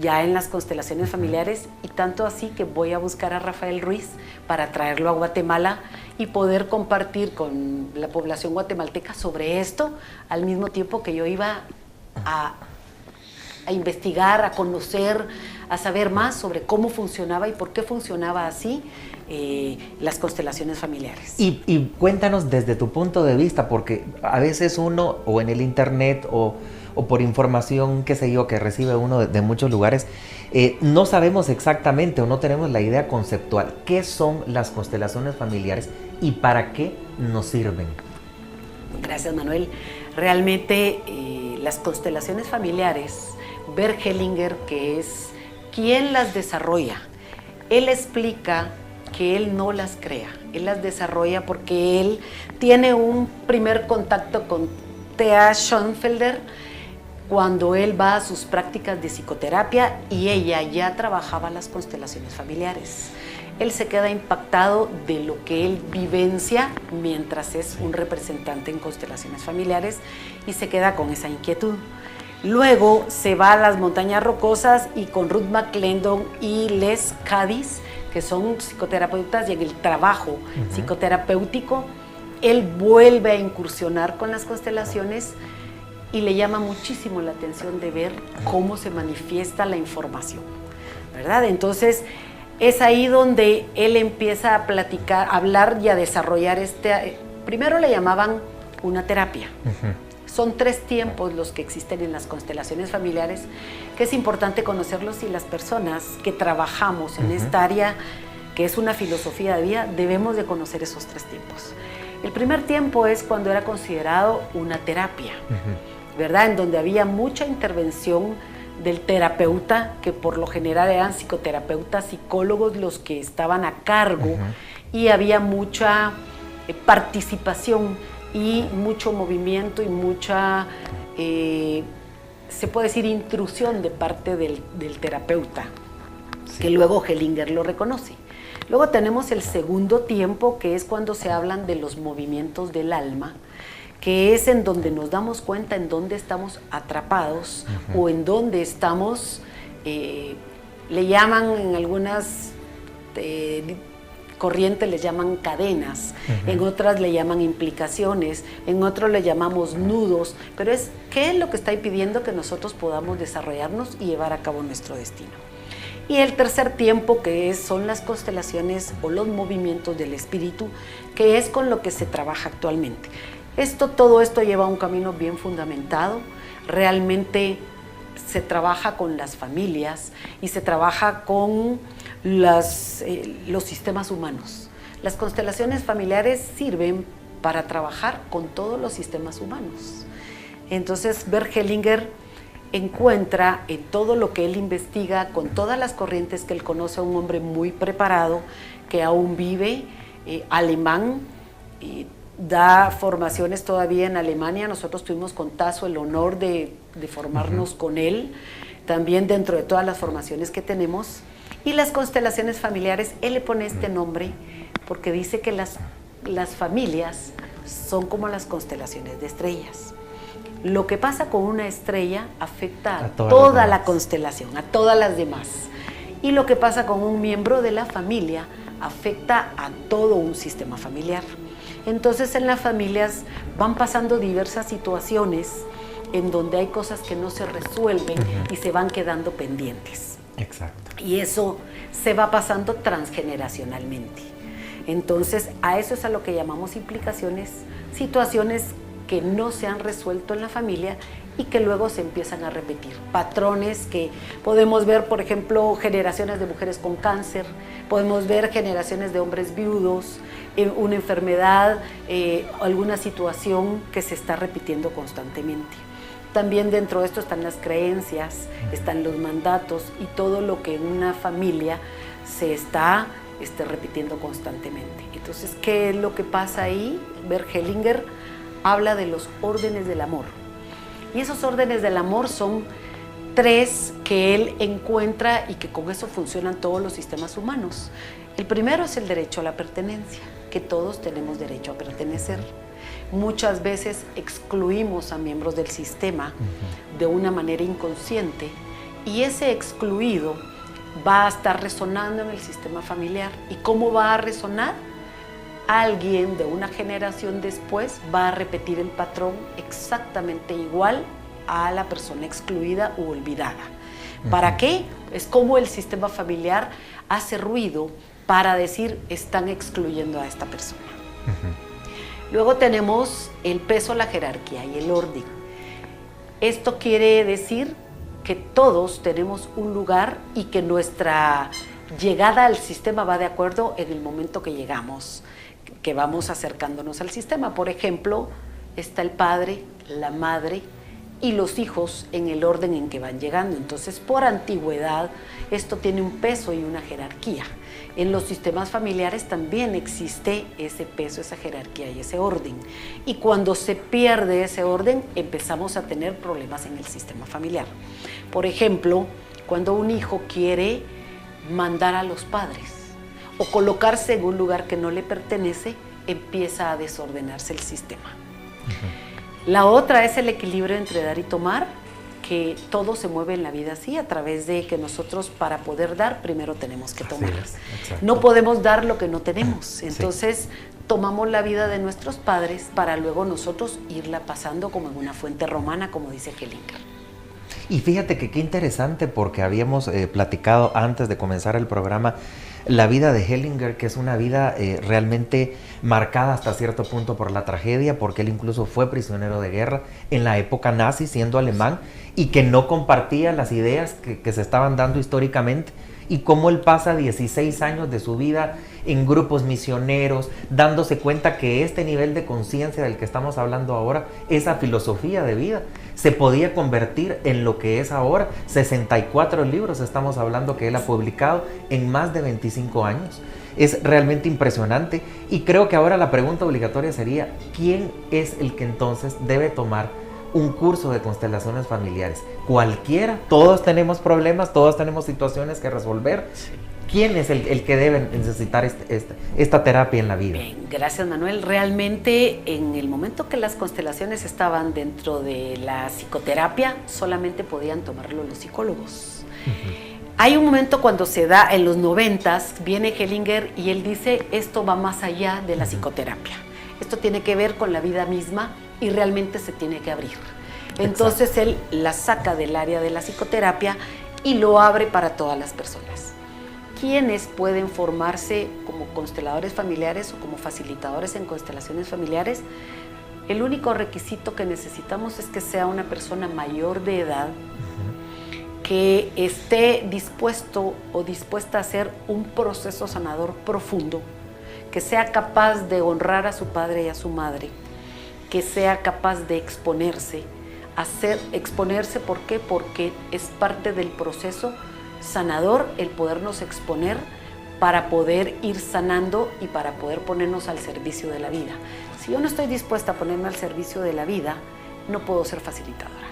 Speaker 3: ya en las constelaciones familiares, y tanto así que voy a buscar a Rafael Ruiz para traerlo a Guatemala y poder compartir con la población guatemalteca sobre esto, al mismo tiempo que yo iba a investigar, a conocer, a saber más sobre cómo funcionaba y por qué funcionaba así las constelaciones familiares.
Speaker 1: Y cuéntanos desde tu punto de vista, porque a veces uno, o en el internet, o por información, qué sé yo, que recibe uno de muchos lugares, no sabemos exactamente o no tenemos la idea conceptual. ¿Qué son las constelaciones familiares y para qué nos sirven?
Speaker 3: Gracias, Manuel. Realmente las constelaciones familiares, Bert Hellinger, que es quien las desarrolla, él explica que él no las crea, él las desarrolla porque él tiene un primer contacto con Thea Schoenfelder cuando él va a sus prácticas de psicoterapia y ella ya trabajaba las constelaciones familiares. Él se queda impactado de lo que él vivencia mientras es un representante en constelaciones familiares y se queda con esa inquietud. Luego se va a las montañas rocosas y con Ruth McClendon y Les Cadiz, que son psicoterapeutas, y en el trabajo psicoterapéutico, él vuelve a incursionar con las constelaciones y le llama muchísimo la atención de ver cómo se manifiesta la información, ¿verdad? Entonces, es ahí donde él empieza a platicar, a hablar y a desarrollar primero le llamaban una terapia. Son 3 tiempos los que existen en las constelaciones familiares, que es importante conocerlos y las personas que trabajamos en esta área, que es una filosofía de vida, debemos de conocer esos 3 tiempos. El primer tiempo es cuando era considerado una terapia, ¿verdad? En donde había mucha intervención del terapeuta, que por lo general eran psicoterapeutas, psicólogos los que estaban a cargo, y había mucha participación y mucho movimiento y mucha, se puede decir, intrusión de parte del terapeuta, que luego Hellinger lo reconoce. Luego tenemos el segundo tiempo, que es cuando se hablan de los movimientos del alma, que es en donde nos damos cuenta en dónde estamos atrapados o en dónde estamos, le llaman en algunas corrientes, les llaman cadenas, en otras le llaman implicaciones, en otros le llamamos nudos, pero es qué es lo que está impidiendo que nosotros podamos desarrollarnos y llevar a cabo nuestro destino. Y el tercer tiempo, que son las constelaciones o los movimientos del espíritu, que es con lo que se trabaja actualmente. Todo esto lleva un camino bien fundamentado. Realmente se trabaja con las familias y se trabaja con los sistemas humanos. Las constelaciones familiares sirven para trabajar con todos los sistemas humanos. Entonces, Bert Hellinger encuentra en todo lo que él investiga, con todas las corrientes que él conoce, a un hombre muy preparado que aún vive, alemán, y da formaciones todavía en Alemania. Nosotros tuvimos con Tasso el honor de formarnos con él, también dentro de todas las formaciones que tenemos. Y las constelaciones familiares, él le pone este nombre porque dice que las familias son como las constelaciones de estrellas. Lo que pasa con una estrella afecta a toda la constelación, a todas las demás. Y lo que pasa con un miembro de la familia afecta a todo un sistema familiar. Entonces, en las familias van pasando diversas situaciones en donde hay cosas que no se resuelven y se van quedando pendientes.
Speaker 1: Exacto.
Speaker 3: Y eso se va pasando transgeneracionalmente. Entonces, a eso es a lo que llamamos implicaciones, situaciones que no se han resuelto en la familia y que luego se empiezan a repetir. Patrones que podemos ver, por ejemplo, generaciones de mujeres con cáncer, podemos ver generaciones de hombres viudos, una enfermedad, alguna situación que se está repitiendo constantemente. También dentro de esto están las creencias, están los mandatos y todo lo que en una familia se está repitiendo constantemente. Entonces, ¿qué es lo que pasa ahí? Bert Hellinger habla de los órdenes del amor. Y esos órdenes del amor son 3 que él encuentra y que con eso funcionan todos los sistemas humanos. El primero es el derecho a la pertenencia, que todos tenemos derecho a pertenecer. Muchas veces excluimos a miembros del sistema de una manera inconsciente y ese excluido va a estar resonando en el sistema familiar. ¿Y cómo va a resonar? Alguien de una generación después va a repetir el patrón exactamente igual a la persona excluida u olvidada. ¿Para qué? Es como el sistema familiar hace ruido para decir están excluyendo a esta persona. Luego tenemos el peso, la jerarquía y el orden. Esto quiere decir que todos tenemos un lugar y que nuestra llegada al sistema va de acuerdo en el momento que llegamos, que vamos acercándonos al sistema. Por ejemplo, está el padre, la madre y los hijos en el orden en que van llegando. Entonces, por antigüedad, esto tiene un peso y una jerarquía. En los sistemas familiares también existe ese peso, esa jerarquía y ese orden. Y cuando se pierde ese orden, empezamos a tener problemas en el sistema familiar. Por ejemplo, cuando un hijo quiere mandar a los padres o colocarse en un lugar que no le pertenece, empieza a desordenarse el sistema. La otra es el equilibrio entre dar y tomar, que todo se mueve en la vida así, a través de que nosotros, para poder dar, primero tenemos que tomar. No podemos dar lo que no tenemos. Entonces, tomamos la vida de nuestros padres para luego nosotros irla pasando como en una fuente romana, como dice Hellinger.
Speaker 1: Y fíjate que qué interesante, porque habíamos platicado antes de comenzar el programa la vida de Hellinger, que es una vida realmente marcada hasta cierto punto por la tragedia, porque él incluso fue prisionero de guerra en la época nazi, siendo alemán, y que no compartía las ideas que se estaban dando históricamente, y cómo él pasa 16 años de su vida en grupos misioneros, dándose cuenta que este nivel de conciencia del que estamos hablando ahora, esa filosofía de vida, se podía convertir en lo que es ahora. 64 libros estamos hablando que él ha publicado en más de 25 años. Es realmente impresionante, y creo que ahora la pregunta obligatoria sería: ¿quién es el que entonces debe tomar un curso de constelaciones familiares? Cualquiera. Todos tenemos problemas, todos tenemos situaciones que resolver. ¿Quién es el que debe necesitar esta terapia en la vida?
Speaker 3: Bien, gracias, Manuel. Realmente, en el momento que las constelaciones estaban dentro de la psicoterapia, solamente podían tomarlo los psicólogos. Hay un momento cuando se da en los 90s, viene Hellinger y él dice: esto va más allá de la psicoterapia. Esto tiene que ver con la vida misma y realmente se tiene que abrir. Entonces, exacto, él la saca del área de la psicoterapia y lo abre para todas las personas. ¿Quiénes pueden formarse como consteladores familiares o como facilitadores en constelaciones familiares? El único requisito que necesitamos es que sea una persona mayor de edad, que esté dispuesto o dispuesta a hacer un proceso sanador profundo, que sea capaz de honrar a su padre y a su madre, que sea capaz de exponerse. Exponerse, ¿por qué? Porque es parte del proceso sanador el podernos exponer para poder ir sanando y para poder ponernos al servicio de la vida. Si yo no estoy dispuesta a ponerme al servicio de la vida, no puedo ser facilitadora,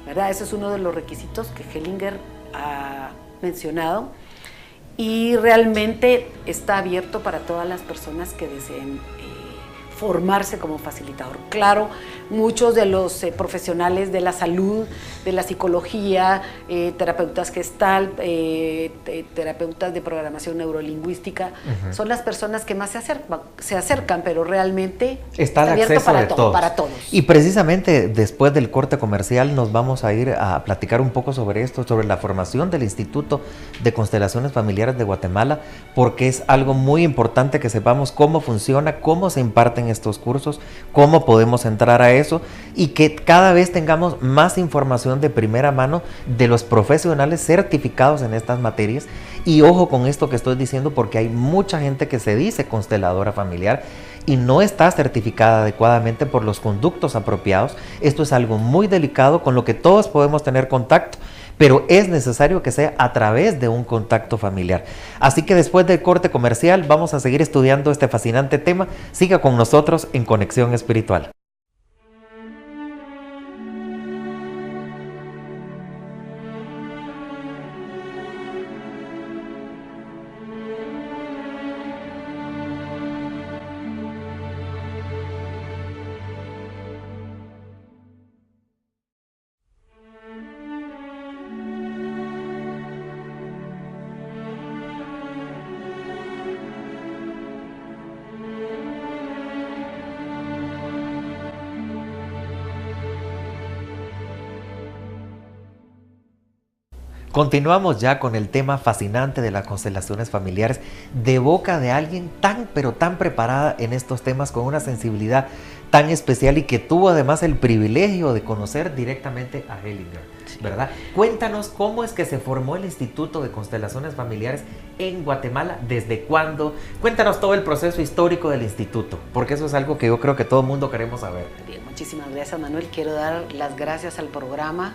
Speaker 3: ¿verdad? Ese es uno de los requisitos que Hellinger ha mencionado, y realmente está abierto para todas las personas que deseen formarse como facilitador. Claro, muchos de los profesionales de la salud, de la psicología, terapeutas Gestalt, terapeutas de programación neurolingüística, son las personas que más se acercan, pero realmente está abierto para todos.
Speaker 1: Y precisamente después del corte comercial nos vamos a ir a platicar un poco sobre esto, sobre la formación del Instituto de Constelaciones Familiares de Guatemala, porque es algo muy importante que sepamos cómo funciona, cómo se imparten estos cursos, cómo podemos entrar a eso, y que cada vez tengamos más información de primera mano de los profesionales certificados en estas materias. Y ojo con esto que estoy diciendo, porque hay mucha gente que se dice consteladora familiar y no está certificada adecuadamente por los conductos apropiados. Esto es algo muy delicado con lo que todos podemos tener contacto, pero es necesario que sea a través de un contacto familiar. Así que después del corte comercial vamos a seguir estudiando este fascinante tema. Siga con nosotros en Conexión Espiritual. Continuamos ya con el tema fascinante de las constelaciones familiares de boca de alguien tan pero tan preparada en estos temas, con una sensibilidad tan especial y que tuvo además el privilegio de conocer directamente a Hellinger, ¿verdad? Cuéntanos cómo es que se formó el Instituto de Constelaciones Familiares en Guatemala, desde cuándo. Cuéntanos todo el proceso histórico del instituto, porque eso es algo que yo creo que todo el mundo queremos saber.
Speaker 3: Bien, muchísimas gracias, Manuel. Quiero dar las gracias al programa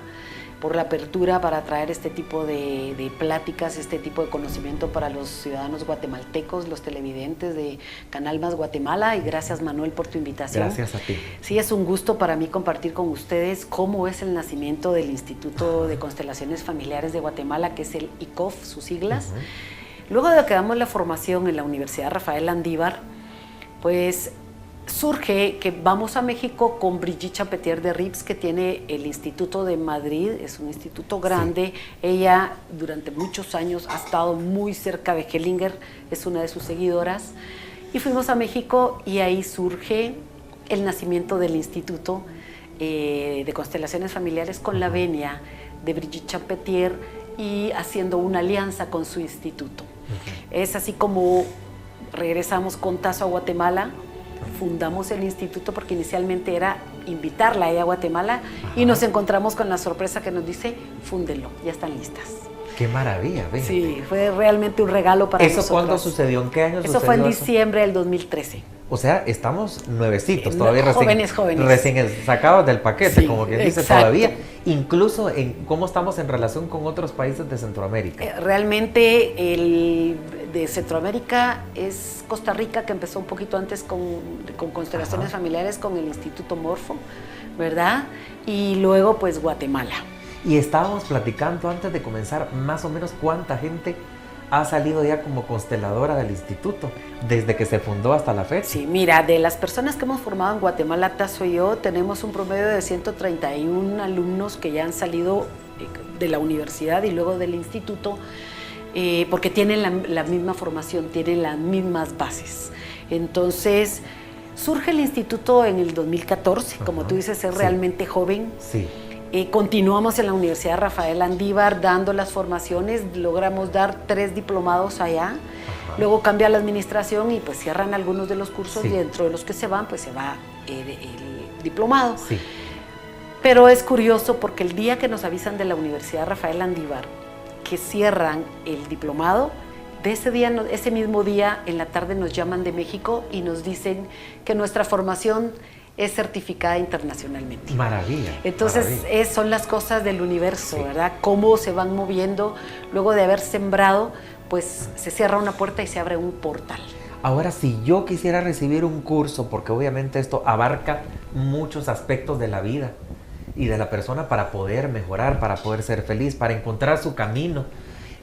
Speaker 3: por la apertura para traer este tipo de pláticas, este tipo de conocimiento para los ciudadanos guatemaltecos, los televidentes de Canal Más Guatemala, y gracias, Manuel, por tu invitación.
Speaker 1: Gracias a ti.
Speaker 3: Sí, es un gusto para mí compartir con ustedes cómo es el nacimiento del Instituto de Constelaciones Familiares de Guatemala, que es el ICOF, sus siglas. Luego de que damos la formación en la Universidad Rafael Landívar, pues surge que vamos a México con Brigitte Champetier de Rips, que tiene el Instituto de Madrid, es un instituto grande. Sí. Ella durante muchos años ha estado muy cerca de Hellinger, es una de sus seguidoras. Y fuimos a México y ahí surge el nacimiento del Instituto de Constelaciones Familiares con la venia de Brigitte Champetier y haciendo una alianza con su instituto. Es así como regresamos con Tazo a Guatemala. Fundamos el instituto porque inicialmente era invitarla a ella a Guatemala. Y nos encontramos con la sorpresa que nos dice, fúndenlo, ya están listas.
Speaker 1: ¡Qué maravilla! Fíjate.
Speaker 3: Sí, fue realmente un regalo para nosotros.
Speaker 1: ¿Eso cuándo sucedió? ¿En qué año sucedió?
Speaker 3: Eso fue en diciembre del 2013.
Speaker 1: O sea, estamos nuevecitos, todavía
Speaker 3: jóvenes.
Speaker 1: Recién sacados del paquete,
Speaker 3: sí,
Speaker 1: como quien dice, todavía. Incluso en cómo estamos en relación con otros países de Centroamérica.
Speaker 3: Realmente el de Centroamérica es Costa Rica, que empezó un poquito antes con constelaciones familiares con el Instituto Morfo, ¿verdad? Y luego pues Guatemala.
Speaker 1: Y estábamos platicando antes de comenzar más o menos cuánta gente ha salido ya como consteladora del instituto desde que se fundó hasta la fecha.
Speaker 3: Sí, mira, de las personas que hemos formado en Guatemala, Tazo y yo, tenemos un promedio de 131 alumnos que ya han salido de la universidad y luego del instituto, porque tienen la misma formación, tienen las mismas bases. Entonces, surge el instituto en el 2014, como tú dices, es realmente joven.
Speaker 1: Sí.
Speaker 3: Continuamos en la Universidad Rafael Landívar dando las formaciones, logramos dar 3 diplomados allá. Luego cambia la administración y pues cierran algunos de los cursos, y dentro de los que se van, pues se va el diplomado. Sí. Pero es curioso porque el día que nos avisan de la Universidad Rafael Landívar que cierran el diplomado, de ese día, ese mismo día en la tarde nos llaman de México y nos dicen que nuestra formación es certificada internacionalmente.
Speaker 1: Maravilla.
Speaker 3: Entonces,
Speaker 1: maravilla.
Speaker 3: Son las cosas del universo, ¿verdad? Cómo se van moviendo. Luego de haber sembrado, pues se cierra una puerta y se abre un portal.
Speaker 1: Ahora, si yo quisiera recibir un curso, porque obviamente esto abarca muchos aspectos de la vida y de la persona para poder mejorar, para poder ser feliz, para encontrar su camino.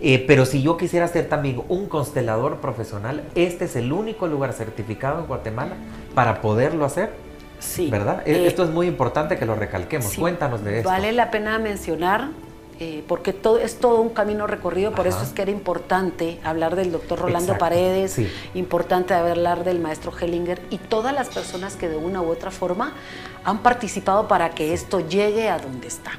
Speaker 1: Pero si yo quisiera ser también un constelador profesional, este es el único lugar certificado en Guatemala para poderlo hacer.
Speaker 3: Sí.
Speaker 1: ¿Verdad? Esto es muy importante que lo recalquemos. Sí. Cuéntanos de esto.
Speaker 3: Vale la pena mencionar, porque es todo un camino recorrido, por eso es que era importante hablar del doctor Rolando Paredes, importante hablar del maestro Hellinger y todas las personas que de una u otra forma han participado para que esto llegue a donde está.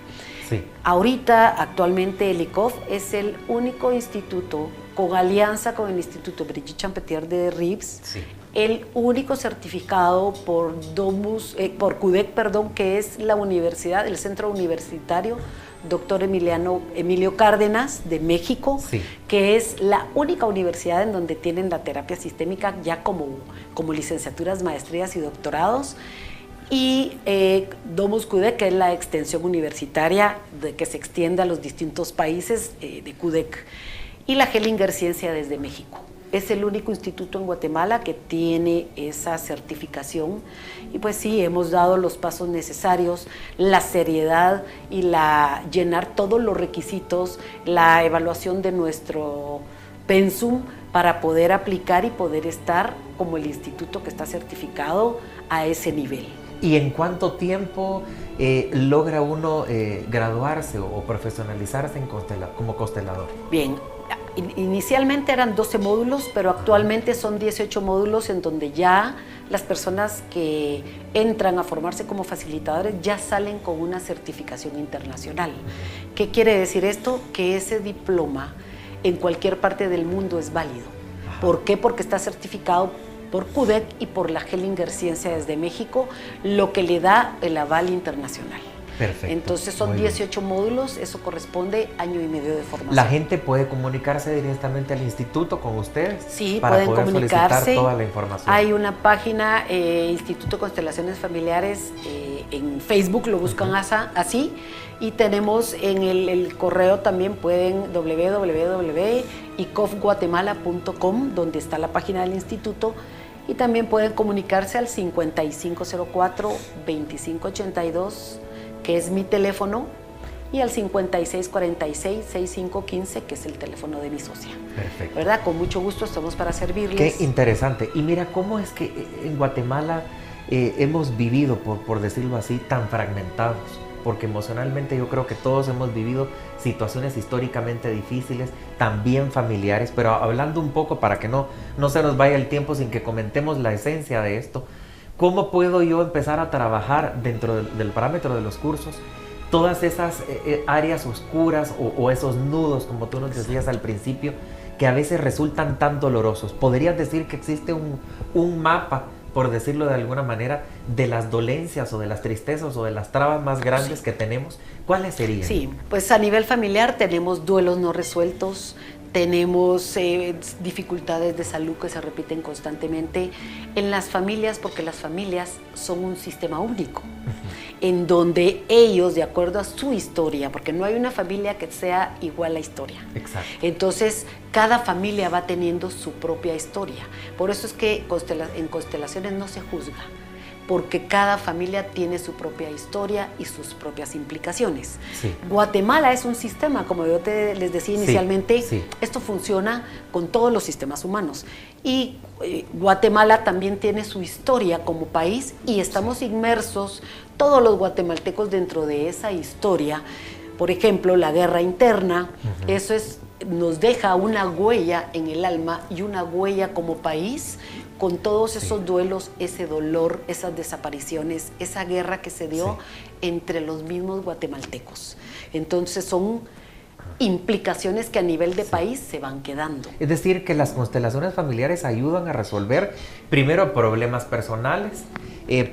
Speaker 3: Sí. Ahorita, actualmente, el ICOF es el único instituto con alianza con el Instituto Brigitte Champetier de Rips, el único certificado por CUDEC, que es la universidad, el centro universitario Dr. Emilio Cárdenas de México, que es la única universidad en donde tienen la terapia sistémica ya como licenciaturas, maestrías y doctorados. Y Domus CUDEC, que es la extensión universitaria que se extiende a los distintos países de CUDEC. Y la Hellinger Ciencia desde México. Es el único instituto en Guatemala que tiene esa certificación y pues sí, hemos dado los pasos necesarios, la seriedad y llenar todos los requisitos, la evaluación de nuestro pensum para poder aplicar y poder estar como el instituto que está certificado a ese nivel.
Speaker 1: ¿Y en cuánto tiempo logra uno graduarse o profesionalizarse como constelador?
Speaker 3: Bien. Inicialmente eran 12 módulos, pero actualmente son 18 módulos en donde ya las personas que entran a formarse como facilitadores ya salen con una certificación internacional. ¿Qué quiere decir esto? Que ese diploma en cualquier parte del mundo es válido. ¿Por qué? Porque está certificado por CUDEC y por la Hellinger Ciencia desde México, lo que le da el aval internacional.
Speaker 1: Perfecto.
Speaker 3: Entonces son 18 módulos, eso corresponde a 1 año y medio de formación.
Speaker 1: ¿La gente puede comunicarse directamente al instituto con ustedes?
Speaker 3: Sí,
Speaker 1: para
Speaker 3: pueden
Speaker 1: poder
Speaker 3: comunicarse.
Speaker 1: solicitar toda la información.
Speaker 3: Hay una página, Instituto Constelaciones Familiares, en Facebook lo buscan así, y tenemos en el correo también pueden www.icofguatemala.com, donde está la página del instituto, y también pueden comunicarse al 5504-2582, que es mi teléfono, y al 5646-6515, que es el teléfono de mi socia.
Speaker 1: Perfecto.
Speaker 3: ¿Verdad? Con mucho gusto estamos para servirles.
Speaker 1: Qué interesante. Y mira, ¿cómo es que en Guatemala hemos vivido, por decirlo así, tan fragmentados? Porque emocionalmente yo creo que todos hemos vivido situaciones históricamente difíciles, también familiares, pero hablando un poco para que no se nos vaya el tiempo sin que comentemos la esencia de esto. ¿Cómo puedo yo empezar a trabajar dentro del parámetro de los cursos todas esas áreas oscuras o esos nudos, como tú nos decías al principio, que a veces resultan tan dolorosos? ¿Podrías decir que existe un mapa, por decirlo de alguna manera, de las dolencias o de las tristezas o de las trabas más grandes que tenemos? ¿Cuáles serían?
Speaker 3: Sí, pues a nivel familiar tenemos duelos no resueltos, tenemos dificultades de salud que se repiten constantemente en las familias, porque las familias son un sistema único, en donde ellos, de acuerdo a su historia, porque no hay una familia que sea igual a la historia.
Speaker 1: Exacto.
Speaker 3: Entonces, cada familia va teniendo su propia historia. Por eso es que en constelaciones no se juzga, porque cada familia tiene su propia historia y sus propias implicaciones.
Speaker 1: Sí.
Speaker 3: Guatemala es un sistema, como yo les decía inicialmente,
Speaker 1: sí.
Speaker 3: Esto funciona con todos los sistemas humanos. Y Guatemala también tiene su historia como país y estamos inmersos, todos los guatemaltecos, dentro de esa historia. Por ejemplo, la guerra interna, eso nos deja una huella en el alma y una huella como país, con todos esos duelos, ese dolor, esas desapariciones, esa guerra que se dio entre los mismos guatemaltecos. Entonces son implicaciones que a nivel de país se van quedando.
Speaker 1: Es decir, que las constelaciones familiares ayudan a resolver primero problemas personales,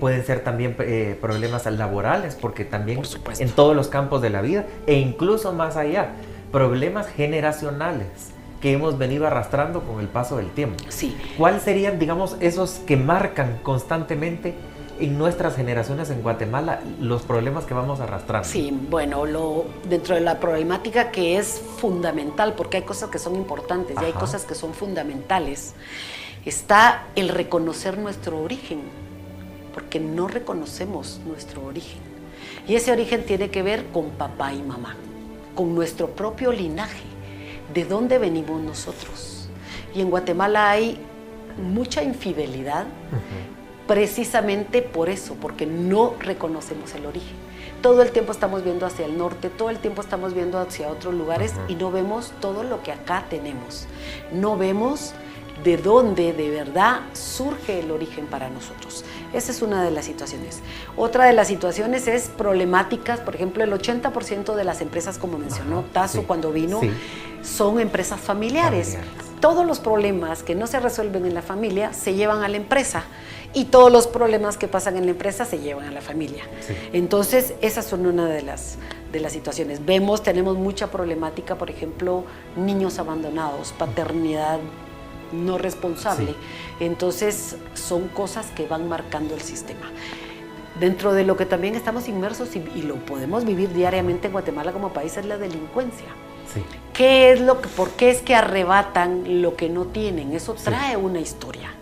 Speaker 1: pueden ser también problemas laborales, porque también en todos los campos de la vida, e incluso más allá, problemas generacionales que hemos venido arrastrando con el paso del tiempo.
Speaker 3: Sí.
Speaker 1: ¿Cuáles serían, digamos, esos que marcan constantemente en nuestras generaciones en Guatemala los problemas que vamos arrastrando?
Speaker 3: Sí, bueno, dentro de la problemática que es fundamental, porque hay cosas que son importantes y hay cosas que son fundamentales, está el reconocer nuestro origen, porque no reconocemos nuestro origen. Y ese origen tiene que ver con papá y mamá, con nuestro propio linaje, de dónde venimos nosotros. Y en Guatemala hay mucha infidelidad, precisamente por eso, porque no reconocemos el origen. Todo el tiempo estamos viendo hacia el norte, todo el tiempo estamos viendo hacia otros lugares y no vemos todo lo que acá tenemos. No vemos de dónde de verdad surge el origen para nosotros. Esa es una de las situaciones. Otra de las situaciones es problemáticas, por ejemplo, el 80% de las empresas, como mencionó Tasso cuando vino, son empresas familiares. Todos los problemas que no se resuelven en la familia se llevan a la empresa y todos los problemas que pasan en la empresa se llevan a la familia. Entonces, esas son una de las situaciones. Tenemos mucha problemática, por ejemplo, niños abandonados, paternidad no responsable. Entonces, son cosas que van marcando el sistema. Dentro de lo que también estamos inmersos y lo podemos vivir diariamente en Guatemala como país es la delincuencia. ¿Por qué es que arrebatan lo que no tienen? Eso trae una historia.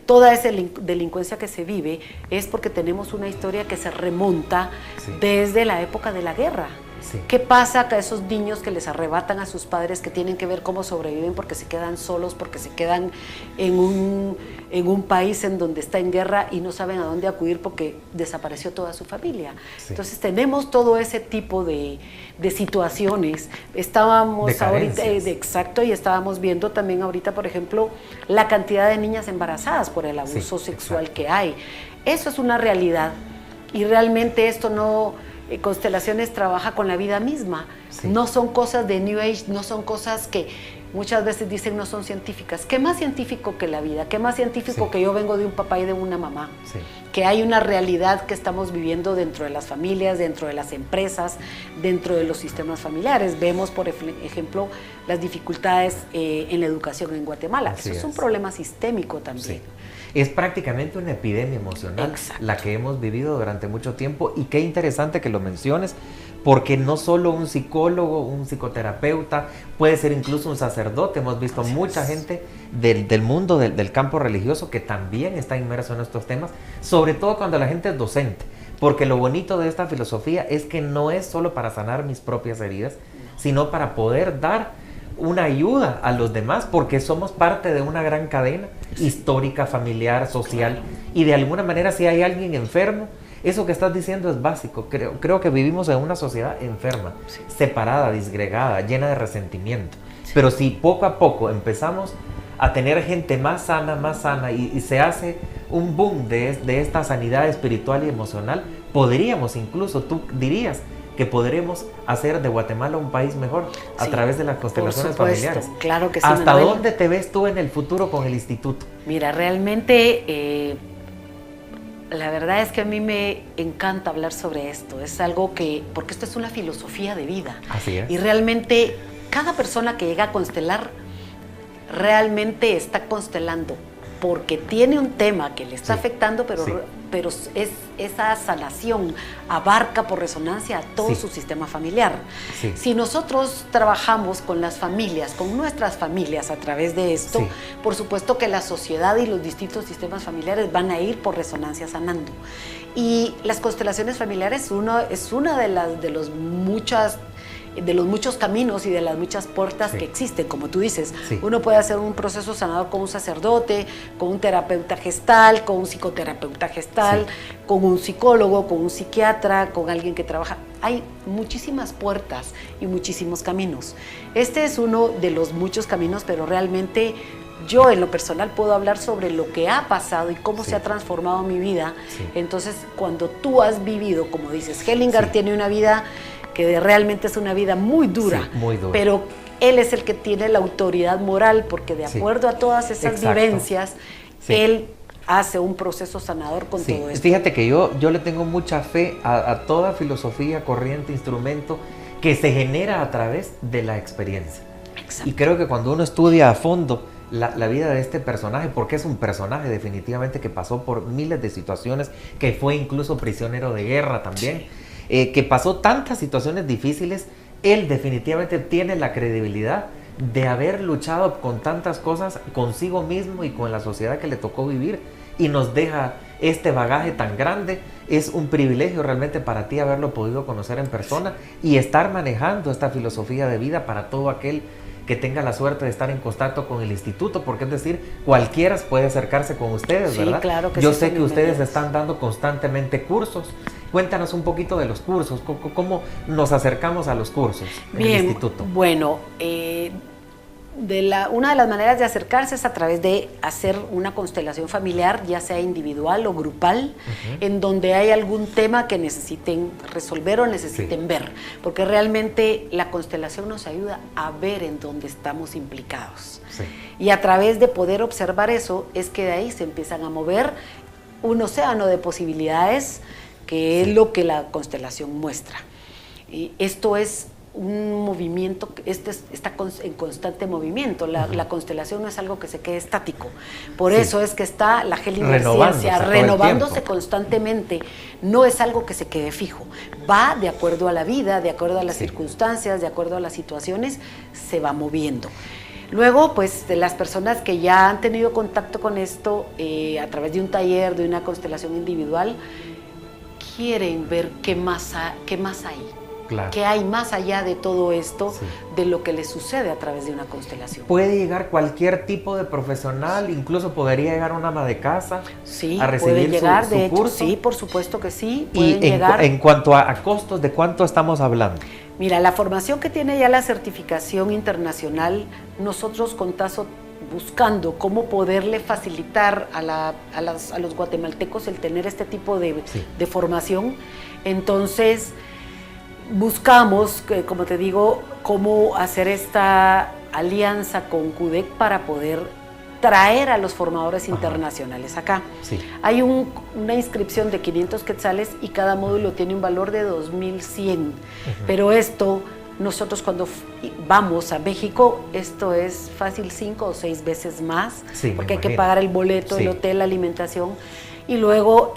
Speaker 3: Toda esa delincuencia que se vive es porque tenemos una historia que se remonta desde la época de la guerra.
Speaker 1: Sí.
Speaker 3: ¿Qué pasa con esos niños que les arrebatan a sus padres, que tienen que ver cómo sobreviven porque se quedan solos, porque se quedan en un país en donde está en guerra y no saben a dónde acudir porque desapareció toda su familia?
Speaker 1: Sí.
Speaker 3: Entonces tenemos todo ese tipo de situaciones. Estábamos ahorita, exacto, y estábamos viendo también ahorita, por ejemplo, la cantidad de niñas embarazadas por el abuso sexual que hay. Eso es una realidad y realmente esto no... Constelaciones trabaja con la vida misma.
Speaker 1: Sí.
Speaker 3: No son cosas de New Age, no son cosas que muchas veces dicen no son científicas. ¿Qué más científico que la vida? ¿Qué más científico que yo vengo de un papá y de una mamá?
Speaker 1: Sí.
Speaker 3: Que hay una realidad que estamos viviendo dentro de las familias, dentro de las empresas, dentro de los sistemas familiares. Vemos, por ejemplo, las dificultades en la educación en Guatemala. Eso es un problema sistémico también.
Speaker 1: Sí. Es prácticamente una epidemia emocional. Exacto. La que hemos vivido durante mucho tiempo, y qué interesante que lo menciones, porque no solo un psicólogo, un psicoterapeuta, puede ser incluso un sacerdote. Hemos visto mucha gente del mundo del campo religioso que también está inmerso en estos temas, sobre todo cuando la gente es docente, porque lo bonito de esta filosofía es que no es solo para sanar mis propias heridas, sino para poder dar una ayuda a los demás, porque somos parte de una gran cadena histórica, familiar, social, y de alguna manera si hay alguien enfermo, eso que estás diciendo es básico. Creo que vivimos en una sociedad enferma, separada, disgregada, llena de resentimiento, pero si poco a poco empezamos a tener gente más sana, y se hace un boom de esta sanidad espiritual y emocional, podríamos incluso, tú dirías, que podremos hacer de Guatemala un país mejor a través de las constelaciones familiares.
Speaker 3: Claro que sí.
Speaker 1: ¿Hasta dónde te ves tú en el futuro con el instituto?
Speaker 3: Mira, realmente la verdad es que a mí me encanta hablar sobre esto. Es algo porque esto es una filosofía de vida.
Speaker 1: Así es.
Speaker 3: Y realmente cada persona que llega a constelar realmente está constelando porque tiene un tema que le está afectando, pero esa sanación abarca por resonancia a todo su sistema familiar. Si nosotros trabajamos con las familias, con nuestras familias a través de esto, por supuesto que la sociedad y los distintos sistemas familiares van a ir por resonancia sanando. Y las constelaciones familiares es una de los muchos caminos y de las muchas puertas que existen, como tú dices. Uno puede hacer un proceso sanador con un sacerdote, con un terapeuta gestal, con un psicoterapeuta gestal, con un psicólogo, con un psiquiatra, con alguien que trabaja. Hay muchísimas puertas y muchísimos caminos. Este es uno de los muchos caminos, pero realmente yo en lo personal puedo hablar sobre lo que ha pasado y cómo se ha transformado mi vida. Entonces, cuando tú has vivido, como dices, Hellinger tiene una vida que realmente es una vida muy dura, pero él es el que tiene la autoridad moral, porque de acuerdo a todas esas vivencias, él hace un proceso sanador con todo esto.
Speaker 1: Fíjate que yo le tengo mucha fe a toda filosofía, corriente, instrumento que se genera a través de la experiencia. Y creo que cuando uno estudia a fondo la vida de este personaje, porque es un personaje definitivamente que pasó por miles de situaciones, que fue incluso prisionero de guerra también, que pasó tantas situaciones difíciles, él definitivamente tiene la credibilidad de haber luchado con tantas cosas consigo mismo y con la sociedad que le tocó vivir, y nos deja este bagaje tan grande. Es un privilegio realmente para ti haberlo podido conocer en persona y estar manejando esta filosofía de vida para todo aquel que tenga la suerte de estar en contacto con el instituto, porque es decir, cualquiera puede acercarse con ustedes, ¿verdad?
Speaker 3: Claro que
Speaker 1: yo sé que ustedes están dando constantemente cursos. Cuéntanos un poquito de los cursos, ¿cómo nos acercamos a los cursos en el instituto?
Speaker 3: Bueno, una de las maneras de acercarse es a través de hacer una constelación familiar, ya sea individual o grupal, en donde hay algún tema que necesiten resolver o necesiten ver, porque realmente la constelación nos ayuda a ver en dónde estamos implicados. Y a través de poder observar eso, es que de ahí se empiezan a mover un océano de posibilidades, que es lo que la constelación muestra. Y esto es un movimiento, está en constante movimiento. La constelación no es algo que se quede estático. Por eso es que está la Hellinger ciencia renovándose constantemente. No es algo que se quede fijo. Va de acuerdo a la vida, de acuerdo a las circunstancias, de acuerdo a las situaciones, se va moviendo. Luego, pues, de las personas que ya han tenido contacto con esto a través de un taller, de una constelación individual, quieren ver qué más hay.
Speaker 1: Claro.
Speaker 3: qué hay más allá de todo esto,
Speaker 1: Sí.
Speaker 3: de lo que le sucede a través de una constelación.
Speaker 1: Puede llegar cualquier tipo de profesional, incluso podría llegar una ama de casa
Speaker 3: Sí,
Speaker 1: a recibir
Speaker 3: puede llegar,
Speaker 1: su
Speaker 3: de hecho,
Speaker 1: curso.
Speaker 3: sí, por supuesto que sí,
Speaker 1: Y
Speaker 3: pueden llegar.
Speaker 1: en cuanto a costos, ¿de cuánto estamos hablando?
Speaker 3: Mira, la formación que tiene ya la certificación internacional, nosotros con Tazo buscando cómo poderle facilitar a los guatemaltecos el tener este tipo
Speaker 1: Sí.
Speaker 3: de formación. Entonces, buscamos, como te digo, cómo hacer esta alianza con CUDEC para poder traer a los formadores
Speaker 1: Ajá.
Speaker 3: internacionales acá.
Speaker 1: Sí.
Speaker 3: Hay una inscripción de 500 quetzales y cada módulo tiene un valor de 2,100. Pero esto, nosotros cuando vamos a México, esto es fácil 5 o 6 veces más,
Speaker 1: Sí, me
Speaker 3: porque hay que
Speaker 1: imagino.
Speaker 3: pagar el boleto,
Speaker 1: Sí.
Speaker 3: el hotel, la alimentación. Y luego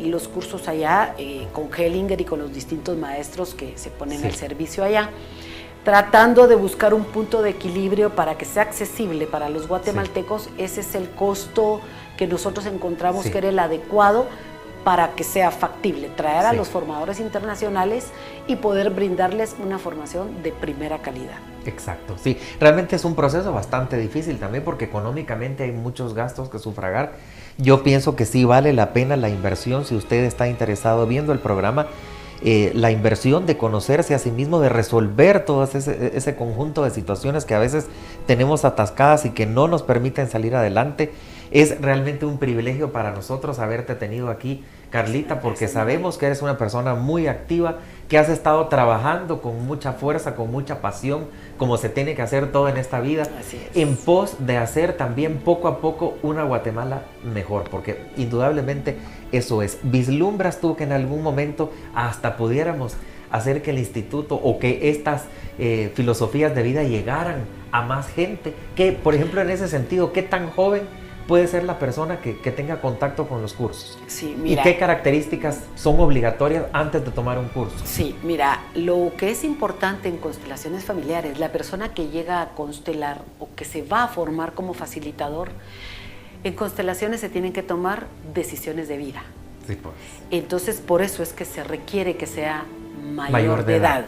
Speaker 3: los cursos allá con Hellinger y con los distintos maestros que se ponen
Speaker 1: Sí.
Speaker 3: al servicio allá, tratando de buscar un punto de equilibrio para que sea accesible para los guatemaltecos. Ese es el costo que nosotros encontramos
Speaker 1: Sí.
Speaker 3: que era el adecuado para que sea factible, traer a
Speaker 1: Sí.
Speaker 3: los formadores internacionales y poder brindarles una formación de primera calidad.
Speaker 1: Exacto, sí. Realmente es un proceso bastante difícil también porque económicamente hay muchos gastos que sufragar. Yo pienso que sí vale la pena la inversión si usted está interesado viendo el programa, la inversión de conocerse a sí mismo, de resolver todo ese conjunto de situaciones que a veces tenemos atascadas y que no nos permiten salir adelante. Es realmente un privilegio para nosotros haberte tenido aquí, Carlita, porque sabemos que eres una persona muy activa, que has estado trabajando con mucha fuerza, con mucha pasión, como se tiene que hacer todo en esta vida,
Speaker 3: Así es.
Speaker 1: en pos de hacer también poco a poco una Guatemala mejor, porque indudablemente eso es. ¿Vislumbras tú que en algún momento hasta pudiéramos hacer que el instituto o que estas filosofías de vida llegaran a más gente? Que, por ejemplo, en ese sentido, ¿qué tan joven puede ser la persona que tenga contacto con los cursos?
Speaker 3: Sí, mira.
Speaker 1: ¿Y qué características son obligatorias antes de tomar un curso?
Speaker 3: Sí, mira, lo que es importante en constelaciones familiares, la persona que llega a constelar o que se va a formar como facilitador, en constelaciones se tienen que tomar decisiones de vida.
Speaker 1: Sí, pues.
Speaker 3: Entonces, por eso es que se requiere que sea mayor de edad.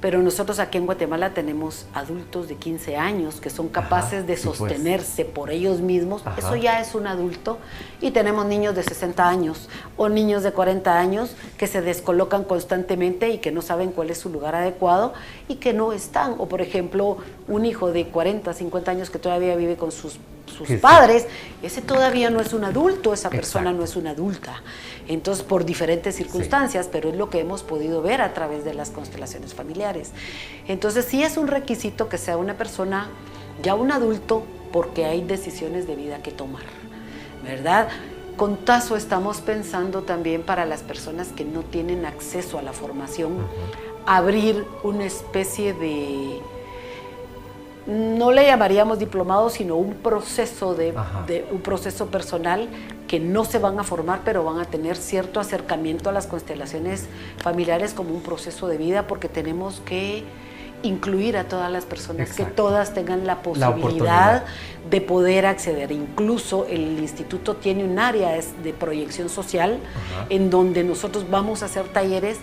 Speaker 3: Pero nosotros aquí en Guatemala tenemos adultos de 15 años que son capaces
Speaker 1: Ajá,
Speaker 3: de
Speaker 1: sí, pues.
Speaker 3: sostenerse por ellos mismos.
Speaker 1: Ajá.
Speaker 3: Eso ya es un adulto. Y tenemos niños de 60 años o niños de 40 años que se descolocan constantemente y que no saben cuál es su lugar adecuado y que no están. O por ejemplo, un hijo de 40, 50 años que todavía vive con sus
Speaker 1: Sí.
Speaker 3: padres, ese todavía no es un adulto, esa persona
Speaker 1: Exacto.
Speaker 3: no es una adulta. Entonces, por diferentes circunstancias, pero es lo que hemos podido ver a través de las constelaciones familiares. Entonces, sí es un requisito que sea una persona, ya un adulto, porque hay decisiones de vida que tomar, ¿verdad? Con Tazo estamos pensando también para las personas que no tienen acceso a la formación, abrir una especie de, no le llamaríamos diplomado, sino un proceso un proceso personal que no se van a formar, pero van a tener cierto acercamiento a las constelaciones familiares como un proceso de vida, porque tenemos que incluir a todas las personas,
Speaker 1: Exacto.
Speaker 3: que todas tengan la
Speaker 1: oportunidad
Speaker 3: posibilidad de poder acceder. Incluso el instituto tiene un área de proyección social,
Speaker 1: Ajá.
Speaker 3: en donde nosotros vamos a hacer talleres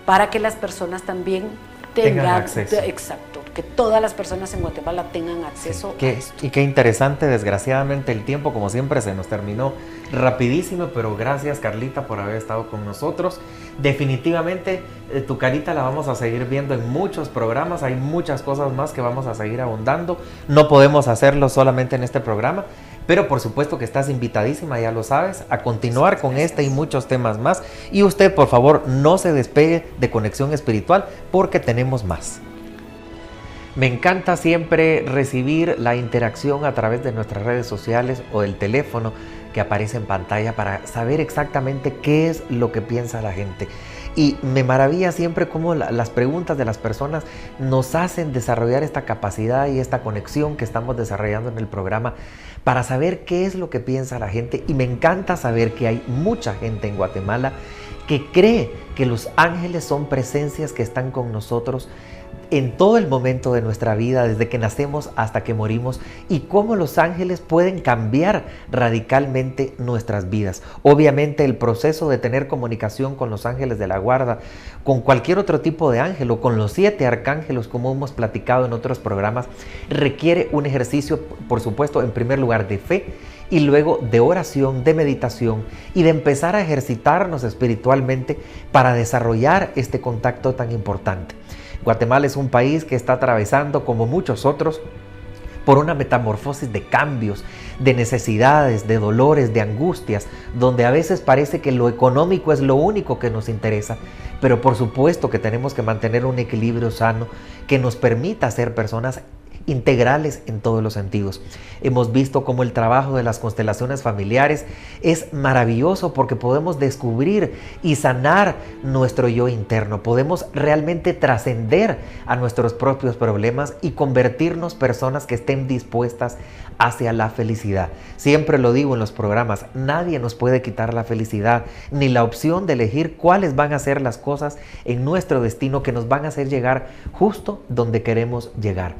Speaker 3: para que las personas también
Speaker 1: Tengan acceso.
Speaker 3: Exacto, que todas las personas en Guatemala tengan acceso a esto.
Speaker 1: Y qué interesante, desgraciadamente el tiempo como siempre se nos terminó rapidísimo, pero gracias Carlita por haber estado con nosotros. Definitivamente tu carita la vamos a seguir viendo en muchos programas, hay muchas cosas más que vamos a seguir ahondando, no podemos hacerlo solamente en este programa, pero por supuesto que estás invitadísima, ya lo sabes, a continuar con este y muchos temas más. Y usted, por favor, no se despegue de Conexión Espiritual porque tenemos más. Me encanta siempre recibir la interacción a través de nuestras redes sociales o del teléfono que aparece en pantalla para saber exactamente qué es lo que piensa la gente. Y me maravilla siempre cómo las preguntas de las personas nos hacen desarrollar esta capacidad y esta conexión que estamos desarrollando en el programa para saber qué es lo que piensa la gente. Y me encanta saber que hay mucha gente en Guatemala que cree que los ángeles son presencias que están con nosotros en todo el momento de nuestra vida, desde que nacemos hasta que morimos, y cómo los ángeles pueden cambiar radicalmente nuestras vidas. Obviamente el proceso de tener comunicación con los ángeles de la guarda, con cualquier otro tipo de ángel o con los 7 arcángeles, como hemos platicado en otros programas, requiere un ejercicio, por supuesto, en primer lugar de fe, y luego de oración, de meditación y de empezar a ejercitarnos espiritualmente para desarrollar este contacto tan importante. Guatemala es un país que está atravesando, como muchos otros, por una metamorfosis de cambios, de necesidades, de dolores, de angustias, donde a veces parece que lo económico es lo único que nos interesa, pero por supuesto que tenemos que mantener un equilibrio sano que nos permita ser personas integrales en todos los sentidos. Hemos visto cómo el trabajo de las constelaciones familiares es maravilloso porque podemos descubrir y sanar nuestro yo interno. Podemos realmente trascender a nuestros propios problemas y convertirnos personas que estén dispuestas hacia la felicidad. Siempre lo digo en los programas, nadie nos puede quitar la felicidad ni la opción de elegir cuáles van a ser las cosas en nuestro destino que nos van a hacer llegar justo donde queremos llegar.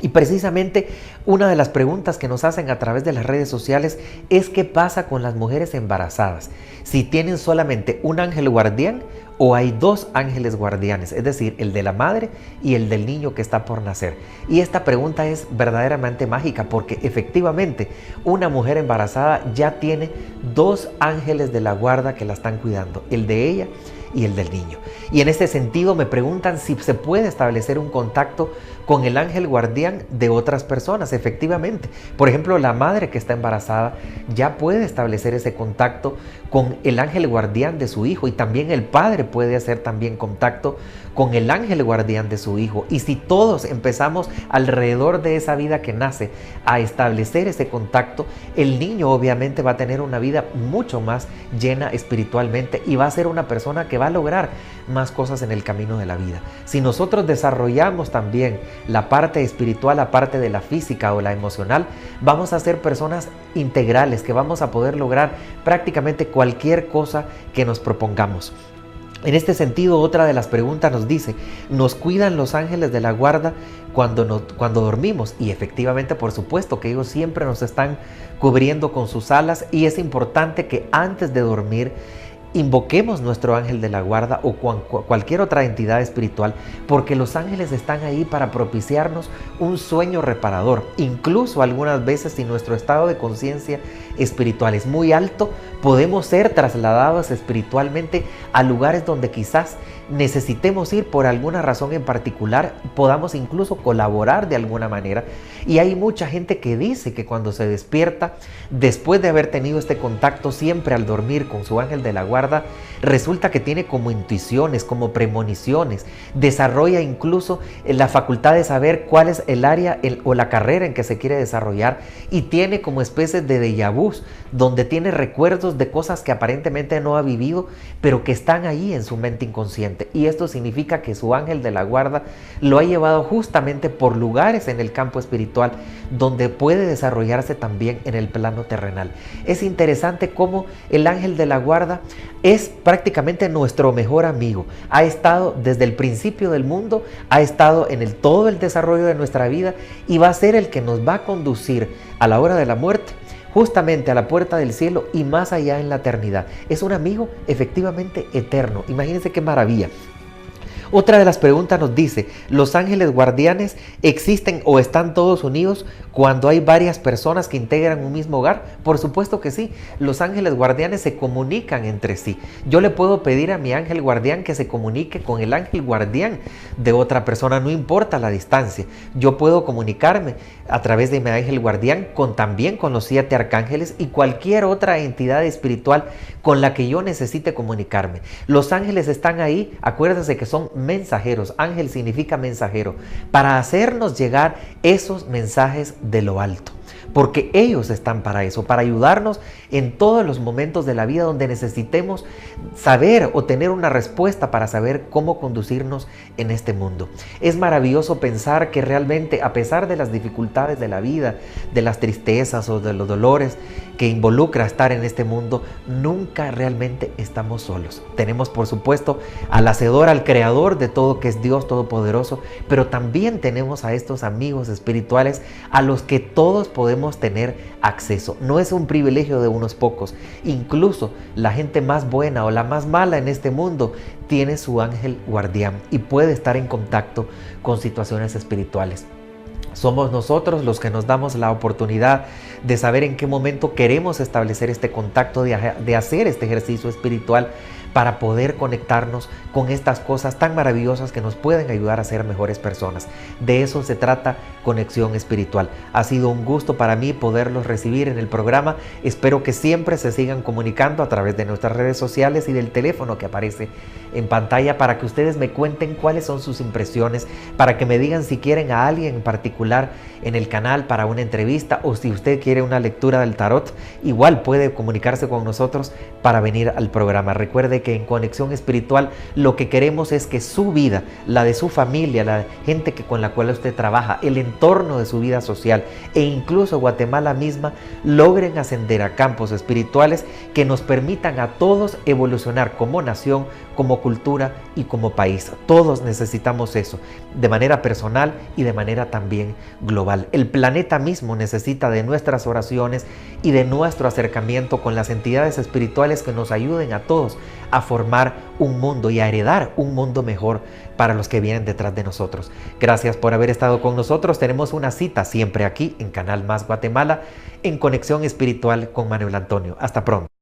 Speaker 1: Y precisamente una de las preguntas que nos hacen a través de las redes sociales es qué pasa con las mujeres embarazadas, si tienen solamente un ángel guardián o hay 2 ángeles guardianes, es decir, el de la madre y el del niño que está por nacer. Y esta pregunta es verdaderamente mágica porque efectivamente una mujer embarazada ya tiene 2 ángeles de la guarda que la están cuidando, el de ella y el del niño. Y en este sentido me preguntan si se puede establecer un contacto con el ángel guardián de otras personas. Efectivamente, por ejemplo, la madre que está embarazada ya puede establecer ese contacto con el ángel guardián de su hijo, y también el padre puede hacer también contacto con el ángel guardián de su hijo. Y si todos empezamos alrededor de esa vida que nace a establecer ese contacto, el niño obviamente va a tener una vida mucho más llena espiritualmente y va a ser una persona que va a lograr más cosas en el camino de la vida. Si nosotros desarrollamos también la parte espiritual, la parte de la física o la emocional, vamos a ser personas integrales que vamos a poder lograr prácticamente cualquier cosa que nos propongamos. En este sentido, otra de las preguntas nos dice, ¿nos cuidan los ángeles de la guarda cuando dormimos? Y efectivamente, por supuesto que ellos siempre nos están cubriendo con sus alas, y es importante que antes de dormir invoquemos nuestro ángel de la guarda o cualquier otra entidad espiritual, porque los ángeles están ahí para propiciarnos un sueño reparador. Incluso algunas veces, si nuestro estado de conciencia espiritual es muy alto, podemos ser trasladados espiritualmente a lugares donde quizás necesitemos ir por alguna razón en particular, podamos incluso colaborar de alguna manera. Y hay mucha gente que dice que cuando se despierta, después de haber tenido este contacto siempre al dormir con su ángel de la guarda, resulta que tiene como intuiciones, como premoniciones, desarrolla incluso la facultad de saber cuál es el área o la carrera en que se quiere desarrollar, y tiene como especies de déjà vus, donde tiene recuerdos de cosas que aparentemente no ha vivido, pero que están ahí en su mente inconsciente. Y esto significa que su ángel de la guarda lo ha llevado justamente por lugares en el campo espiritual donde puede desarrollarse también en el plano terrenal. Es interesante cómo el ángel de la guarda es prácticamente nuestro mejor amigo. Ha estado desde el principio del mundo, ha estado en todo el desarrollo de nuestra vida, y va a ser el que nos va a conducir a la hora de la muerte justamente a la puerta del cielo y más allá en la eternidad. Es un amigo efectivamente eterno. Imagínense qué maravilla. Otra de las preguntas nos dice, ¿los ángeles guardianes existen o están todos unidos cuando hay varias personas que integran un mismo hogar? Por supuesto que sí, los ángeles guardianes se comunican entre sí. Yo le puedo pedir a mi ángel guardián que se comunique con el ángel guardián de otra persona, no importa la distancia. Yo puedo comunicarme a través de mi ángel guardián también con los 7 arcángeles y cualquier otra entidad espiritual con la que yo necesite comunicarme. Los ángeles están ahí, acuérdense que son mensajeros. Ángel significa mensajero, para hacernos llegar esos mensajes de lo alto, porque ellos están para eso, para ayudarnos en todos los momentos de la vida donde necesitemos saber o tener una respuesta para saber cómo conducirnos en este mundo. Es maravilloso pensar que realmente, a pesar de las dificultades de la vida, de las tristezas o de los dolores que involucra estar en este mundo, nunca realmente estamos solos. Tenemos, por supuesto, al Hacedor, al Creador de todo, que es Dios Todopoderoso, pero también tenemos a estos amigos espirituales a los que todos podemos tener acceso. No es un privilegio de unos pocos. Incluso la gente más buena o la más mala en este mundo tiene su ángel guardián y puede estar en contacto con situaciones espirituales. Somos nosotros los que nos damos la oportunidad de saber en qué momento queremos establecer este contacto, de hacer este ejercicio espiritual para poder conectarnos con estas cosas tan maravillosas que nos pueden ayudar a ser mejores personas. De eso se trata Conexión Espiritual. Ha sido un gusto para mí poderlos recibir en el programa. Espero que siempre se sigan comunicando a través de nuestras redes sociales y del teléfono que aparece en pantalla, para que ustedes me cuenten cuáles son sus impresiones, para que me digan si quieren a alguien en particular en el canal para una entrevista, o si usted quiere una lectura del tarot, igual puede comunicarse con nosotros para venir al programa. Recuerde que en Conexión Espiritual lo que queremos es que su vida, la de su familia, la gente con la cual usted trabaja, el entorno de su vida social e incluso Guatemala misma logren ascender a campos espirituales que nos permitan a todos evolucionar como nación, como cultura y como país. Todos necesitamos eso, de manera personal y de manera también global. El planeta mismo necesita de nuestras oraciones y de nuestro acercamiento con las entidades espirituales que nos ayuden a todos a formar un mundo y a heredar un mundo mejor para los que vienen detrás de nosotros. Gracias por haber estado con nosotros. Tenemos una cita siempre aquí en Canal Más Guatemala, en Conexión Espiritual con Manuel Antonio. Hasta pronto.